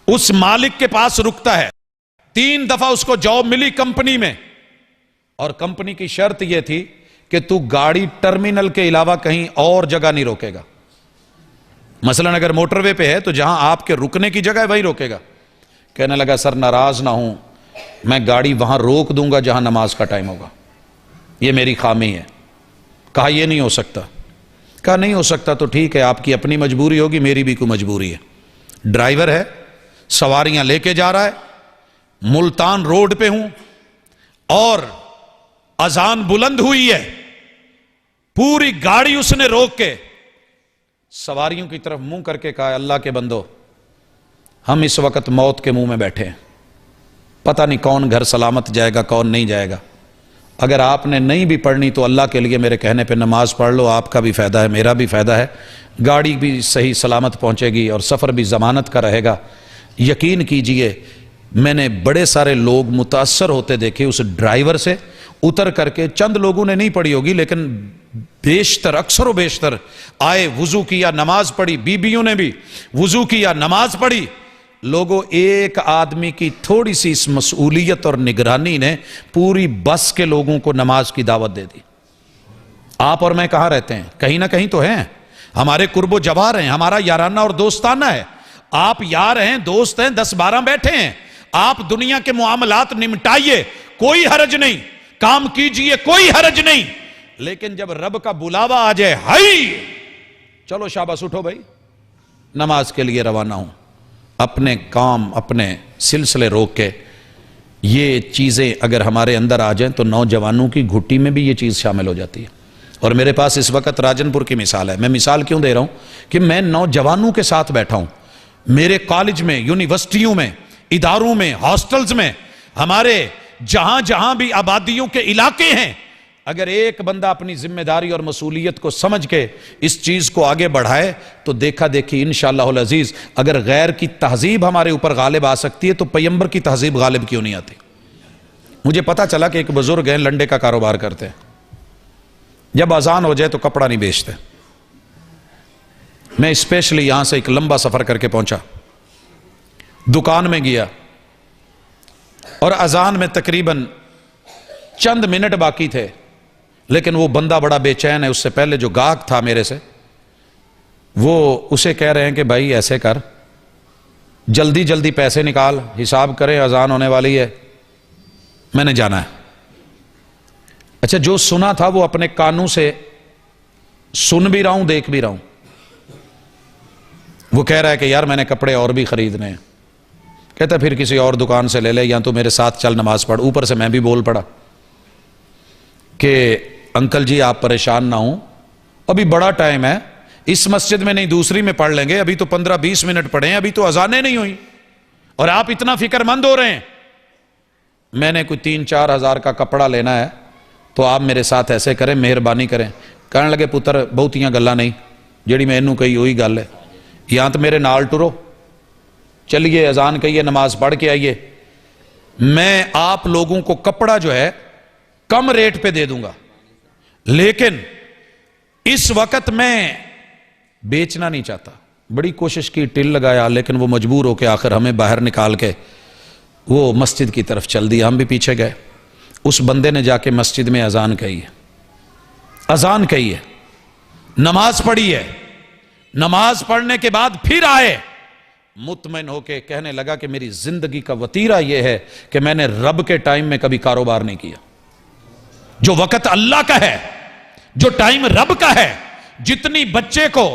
اس مالک کے پاس رکتا ہے. 3 دفعہ اس کو جاب ملی کمپنی میں، اور کمپنی کی شرط یہ تھی کہ تو گاڑی ٹرمینل کے علاوہ کہیں اور جگہ نہیں روکے گا. مثلا اگر موٹر وے پہ ہے تو جہاں آپ کے رکنے کی جگہ ہے وہی روکے گا. کہنے لگا سر ناراض نہ ہوں، میں گاڑی وہاں روک دوں گا جہاں نماز کا ٹائم ہوگا، یہ میری خامی ہے. کہا یہ نہیں ہو سکتا. کہا نہیں ہو سکتا تو ٹھیک ہے، آپ کی اپنی مجبوری ہوگی، میری بھی کوئی مجبوری ہے. ڈرائیور ہے، سواریاں لے کے جا رہا ہے، ملتان روڈ پہ ہوں اور اذان بلند ہوئی ہے، پوری گاڑی اس نے روک کے سواریوں کی طرف منہ کر کے کہا اللہ کے بندو، ہم اس وقت موت کے منہ میں بیٹھے ہیں، پتہ نہیں کون گھر سلامت جائے گا کون نہیں جائے گا. اگر آپ نے نہیں بھی پڑھنی تو اللہ کے لیے میرے کہنے پہ نماز پڑھ لو، آپ کا بھی فائدہ ہے میرا بھی فائدہ ہے، گاڑی بھی صحیح سلامت پہنچے گی اور سفر بھی ضمانت کا رہے گا. یقین کیجئے میں نے بڑے سارے لوگ متاثر ہوتے دیکھے اس ڈرائیور سے. اتر کر کے چند لوگوں نے نہیں پڑھی ہوگی لیکن بیشتر، اکثر و بیشتر آئے، وضو کیا، نماز پڑھی، بیویوں نے بھی وضو کیا، نماز پڑھی. لوگوں ایک آدمی کی تھوڑی سی اس مسئولیت اور نگرانی نے پوری بس کے لوگوں کو نماز کی دعوت دے دی. آپ اور میں کہاں رہتے ہیں؟ کہیں نہ کہیں تو ہیں، ہمارے قرب و جوار ہیں، ہمارا یارانہ اور دوستانہ ہے. آپ یار ہیں، دوست ہیں، 10-12 بیٹھے ہیں. آپ دنیا کے معاملات نمٹائیے، کوئی حرج نہیں، کام کیجئے، کوئی حرج نہیں. لیکن جب رب کا بلاوا آ جائے، ہائی چلو شاباش اٹھو بھائی، نماز کے لیے روانہ ہوں، اپنے کام اپنے سلسلے روک کے. یہ چیزیں اگر ہمارے اندر آ جائیں تو نوجوانوں کی گھٹی میں بھی یہ چیز شامل ہو جاتی ہے. اور میرے پاس اس وقت راجن پور کی مثال ہے. میں مثال کیوں دے رہا ہوں کہ میں نوجوانوں کے ساتھ بیٹھا ہوں. میرے کالج میں، یونیورسٹیوں میں، اداروں میں، ہاسٹلز میں، ہمارے جہاں جہاں بھی آبادیوں کے علاقے ہیں، اگر ایک بندہ اپنی ذمہ داری اور مسئولیت کو سمجھ کے اس چیز کو آگے بڑھائے تو دیکھا دیکھی انشاءاللہ العزیز اگر غیر کی تہذیب ہمارے اوپر غالب آ سکتی ہے تو پیغمبر کی تہذیب غالب کیوں نہیں آتی. مجھے پتا چلا کہ ایک بزرگ ہیں، لنڈے کا کاروبار کرتے ہیں. جب اذان ہو جائے تو کپڑا نہیں بیچتے. میں اسپیشلی یہاں سے ایک لمبا سفر کر کے پہنچا, دکان میں گیا اور اذان میں تقریباً چند منٹ باقی تھے, لیکن وہ بندہ بڑا بے چین ہے. اس سے پہلے جو گاہک تھا میرے سے, وہ اسے کہہ رہے ہیں کہ بھائی ایسے کر, جلدی جلدی پیسے نکال, حساب کریں, اذان ہونے والی ہے, میں نے جانا ہے. اچھا, جو سنا تھا وہ اپنے کانوں سے سن بھی رہا ہوں, دیکھ بھی رہا ہوں. وہ کہہ رہا ہے کہ یار میں نے کپڑے اور بھی خریدنے ہیں. کہتا پھر کسی اور دکان سے لے لے, یا تو میرے ساتھ چل نماز پڑھ. اوپر سے میں بھی بول پڑا کہ انکل جی آپ پریشان نہ ہوں, ابھی بڑا ٹائم ہے, اس مسجد میں نہیں دوسری میں پڑھ لیں گے, ابھی تو 15-20 منٹ پڑھے ہیں, ابھی تو اذانیں نہیں ہوئی اور آپ اتنا فکر مند ہو رہے ہیں. میں نے کوئی 3-4 ہزار کا کپڑا لینا ہے, تو آپ میرے ساتھ ایسے کریں, مہربانی کریں. کہنے لگے پتر بہتیاں گلاں نہیں, جیڑی میں انہوں کہی وہی گل ہے, یہاں تو میرے نال ٹرو, چلیے اذان کہیے, نماز پڑھ کے آئیے, میں آپ لوگوں کو کپڑا جو ہے کم ریٹ پہ دے دوں گا, لیکن اس وقت میں بیچنا نہیں چاہتا. بڑی کوشش کی, ٹل لگایا, لیکن وہ مجبور ہو کے آخر ہمیں باہر نکال کے وہ مسجد کی طرف چل دیا. ہم بھی پیچھے گئے. اس بندے نے جا کے مسجد میں اذان کہی ہے, اذان کہی ہے, نماز پڑھی ہے. نماز پڑھنے کے بعد پھر آئے, مطمئن ہو کے کہنے لگا کہ میری زندگی کا وتیرہ یہ ہے کہ میں نے رب کے ٹائم میں کبھی کاروبار نہیں کیا. جو وقت اللہ کا ہے, جو ٹائم رب کا ہے, جتنی بچے کو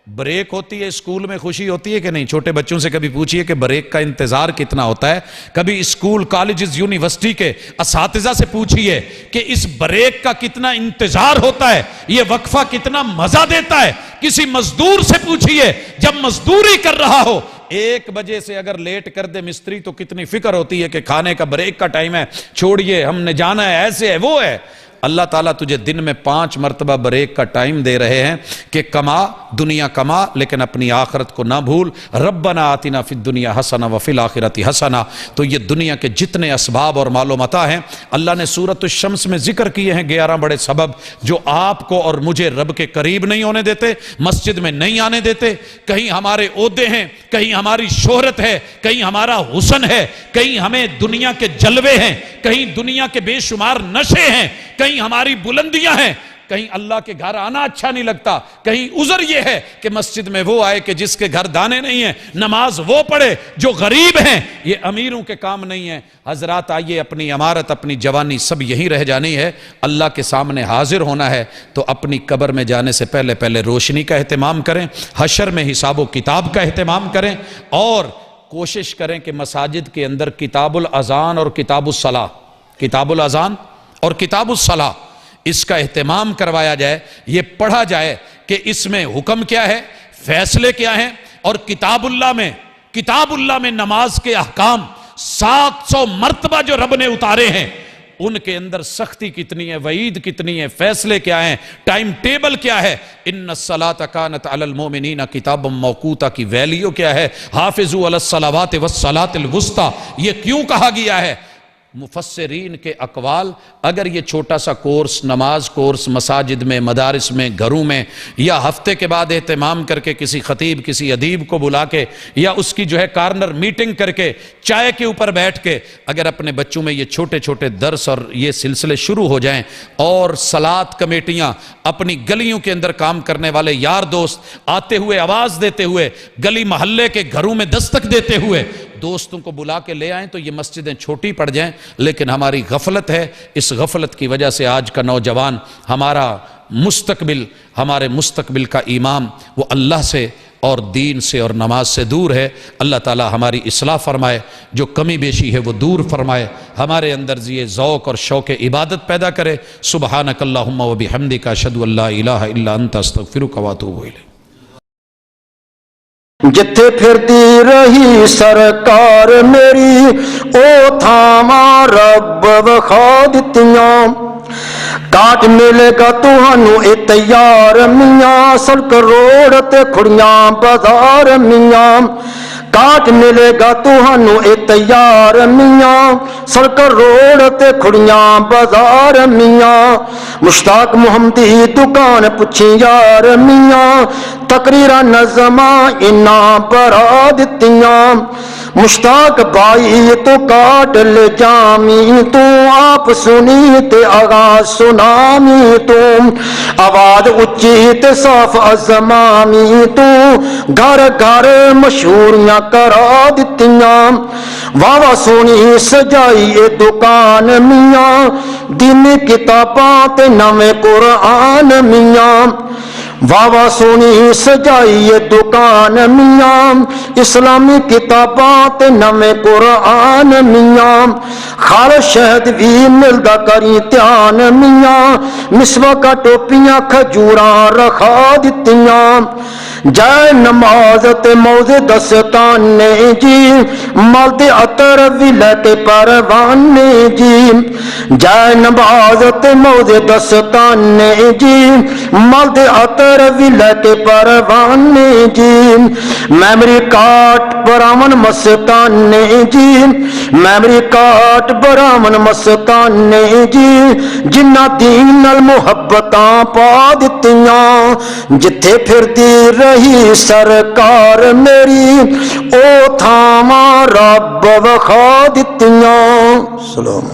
بریک ہوتی ہے اسکول میں خوشی ہوتی ہے کہ نہیں؟ چھوٹے بچوں سے کبھی پوچھئے کہ بریک کا انتظار کتنا ہوتا ہے. کبھی اسکول کالجز یونیورسٹی کے اساتذہ سے پوچھئے کہ اس بریک کا کتنا انتظار ہوتا ہے, یہ وقفہ کتنا مزہ دیتا ہے. کسی مزدور سے پوچھئے جب مزدوری کر رہا ہو, 1 بجے سے اگر لیٹ کر دے مستری تو کتنی فکر ہوتی ہے کہ کھانے کا بریک کا ٹائم ہے, چھوڑیے ہم نے جانا ہے, ایسے ہے وہ ہے. اللہ تعالیٰ تجھے دن میں 5 مرتبہ بریک کا ٹائم دے رہے ہیں کہ کما, دنیا کما, لیکن اپنی آخرت کو نہ بھول. ربنا آتنا فی الدنیا حسنہ وفی الآخرۃ حسنہ. تو یہ دنیا کے جتنے اسباب اور مال و متاع ہیں, اللہ نے سورۃ الشمس میں ذکر کیے ہیں 11 بڑے سبب جو آپ کو اور مجھے رب کے قریب نہیں ہونے دیتے, مسجد میں نہیں آنے دیتے. کہیں ہمارے عہدے ہیں, کہیں ہماری شہرت ہے, کہیں ہمارا حسن ہے, کہیں ہمیں دنیا کے جلوے ہیں, کہیں دنیا کے بے شمار نشے ہیں, کہیں ہماری بلندیاں ہیں, کہیں اللہ کے گھر آنا اچھا نہیں لگتا, کہیں عذر یہ ہے کہ مسجد میں وہ آئے کہ جس کے گھر دانے نہیں ہیں, نماز وہ پڑھے جو غریب ہیں. یہ امیروں کے کام نہیں ہے. حضرات آئیے, اپنی عمارت, اپنی جوانی سب یہی رہ جانی ہے, اللہ کے سامنے حاضر ہونا ہے. تو اپنی قبر میں جانے سے پہلے روشنی کا اہتمام کریں, حشر میں حساب و کتاب کا اہتمام کریں, اور کوشش کریں کہ مساجد کے اندر کتاب الاذان اور کتاب الصلاۃ, کتاب الاذان اور کتاب الصلاۃ, اس کا اہتمام کروایا جائے, یہ پڑھا جائے کہ اس میں حکم کیا ہے, فیصلے کیا ہیں, اور کتاب اللہ میں نماز کے احکام 700 مرتبہ جو رب نے اتارے ہیں, ان کے اندر سختی کتنی ہے, وعید کتنی ہے, فیصلے کیا ہیں, ٹائم ٹیبل کیا ہے. ان الصلاۃ کانت علی المؤمنین کتابا موقوتا کی ویلیو کیا ہے, حافظوا علی الصلوات والصلاۃ الوسطی. یہ کیوں کہا گیا ہے؟ مفسرین کے اقوال, اگر یہ چھوٹا سا کورس, نماز کورس مساجد میں, مدارس میں, گھروں میں, یا ہفتے کے بعد اہتمام کر کے کسی خطیب, کسی ادیب کو بلا کے, یا اس کی جو ہے کارنر میٹنگ کر کے, چائے کے اوپر بیٹھ کے, اگر اپنے بچوں میں یہ چھوٹے چھوٹے درس اور یہ سلسلے شروع ہو جائیں, اور صلاۃ کمیٹیاں, اپنی گلیوں کے اندر کام کرنے والے یار دوست آتے ہوئے, آواز دیتے ہوئے, گلی محلے کے گھروں میں دستک دیتے ہوئے دوستوں کو بلا کے لے آئیں, تو یہ مسجدیں چھوٹی پڑ جائیں. لیکن ہماری غفلت ہے, اس غفلت کی وجہ سے آج کا نوجوان, ہمارا مستقبل, ہمارے مستقبل کا امام, وہ اللہ سے اور دین سے اور نماز سے دور ہے. اللہ تعالی ہماری اصلاح فرمائے, جو کمی بیشی ہے وہ دور فرمائے, ہمارے اندر یہ ذوق اور شوق عبادت پیدا کرے. سبحانک اللہم و بحمدک, اشہد ان لا الہ الا انت, استغفرک و اتوب الیک. جتھے پھردی رہی سرکار میری, او تھاواں رب وکھا دتیاں. کاٹ ملے گا تہانوں اے تیار میاں, سڑک روڑ تے کھڑیاں بازار میاں. ਕਾਟ ਮਿਲੇਗਾ ਤੁਹਾਨੂੰ ਇਹ ਤਿਆਰ ਮੀਆਂ ਸੜਕ ਰੋਡ ਤੇ ਖੁੜੀਆਂ ਬਾਜ਼ਾਰ ਮੀਆਂ ਮੁਸ਼ਤਾਕ ਮੁਹੰਮਦੀ ਦੁਕਾਨ ਪੁੱਛੀ ਯਾਰ ਮੀਆਂ ਤਕਰੀਰਾਂ ਨਜ਼ਮਾਂ ਇਨਾ ਬਰਾ ਦਿੱਤੀਆਂ ਮੁਸ਼ਤਾਕ ਬਾਈ ਤੋਂ ਕਾਟ ਲੈ ਜਾਮੀ ਤੂੰ ਆਪ ਸੁਣੀ ਤੇ ਆਗਾਜ਼ ਸੁਨਾਮੀ ਤੂੰ ਆਵਾਜ਼ ਉੱਚੀ ਤੇ ਸਾਫ਼ ਅਜ਼ਮਾਮੀ ਤੂੰ ਘਰ ਘਰ ਮਸ਼ਹੂਰੀਆਂ ਕਰਾ ਦਿੱਤੀਆਂ ਵਾਵਾ ਸੋਹਣੀ ਸਜਾਈ ਇਹ ਦੁਕਾਨ ਮੀਆਂ ਦੀਨੀ ਕਿਤਾਬਾਂ ਤੇ ਨਵੇਂ ਕੁਰਾਨ ਮੀਆਂ ਵਾਵਾ ਸੋਹਣੀ ਸਜਾਈ ਇਹ ਦੁਕਾਨ ਮੀਆਂ ਇਸਲਾਮੀ ਕਿਤਾਬਾਂ ਤੇ ਨਵੇਂ ਕੁਰਾਨ ਮੀਆਂ ਖਾਲਸ ਸ਼ਹਿਦ ਵੀ ਮਿਲਦਾ ਕਰੀ ਧਿਆਨ ਮੀਆਂ ਮਿਸਵਾਕਾਂ ਟੋਪੀਆਂ ਖਜੂਰਾਂ ਰਖਾ ਦਿੱਤੀਆਂ ਜੈ ਨਮਾਜ਼ ਤੇ ਮੌਜ਼ੇ ਦਸਤਾਨੇ ਜੀ ਮਲਦੇ ਅਤਰ ਵੀ ਲੈ ਕੇ ਪਰਵਾਨੇ ਜੀ ਜੈ ਨਮਾਜ਼ ਤੇ ਮੌਜ਼ੇ ਦਸਤਾਨੇ ਜੀ ਮਲਦੇ ਅਤਰ ਵੀ ਲੈ ਕੇ ਪਰਵਾਨੇ ਜੀ ਮੈਮਰੀ ਕਾਟ ਬਰਾਮਨ ਮਸਤਾਨੇ ਜੀ ਮੈਮਰੀ ਕਾਟ ਬਰਾਮਨ ਮਸਤਾਨੇ ਜੀ ਜਿਨ੍ਹਾਂ ਦੀਨ ਨਾਲ ਮੁਹੱਬਤਾਂ ਪਾ ਦਿੱਤੀਆਂ ਜਿੱਥੇ ਫਿਰਦੀ ਰਹੀ ਸਰਕਾਰ ਮੇਰੀ ਉਹ ਥਾਵਾਂ ਰੱਬ ਵਿਖਾ ਦਿੱਤੀਆਂ। ਸਲਾਮ।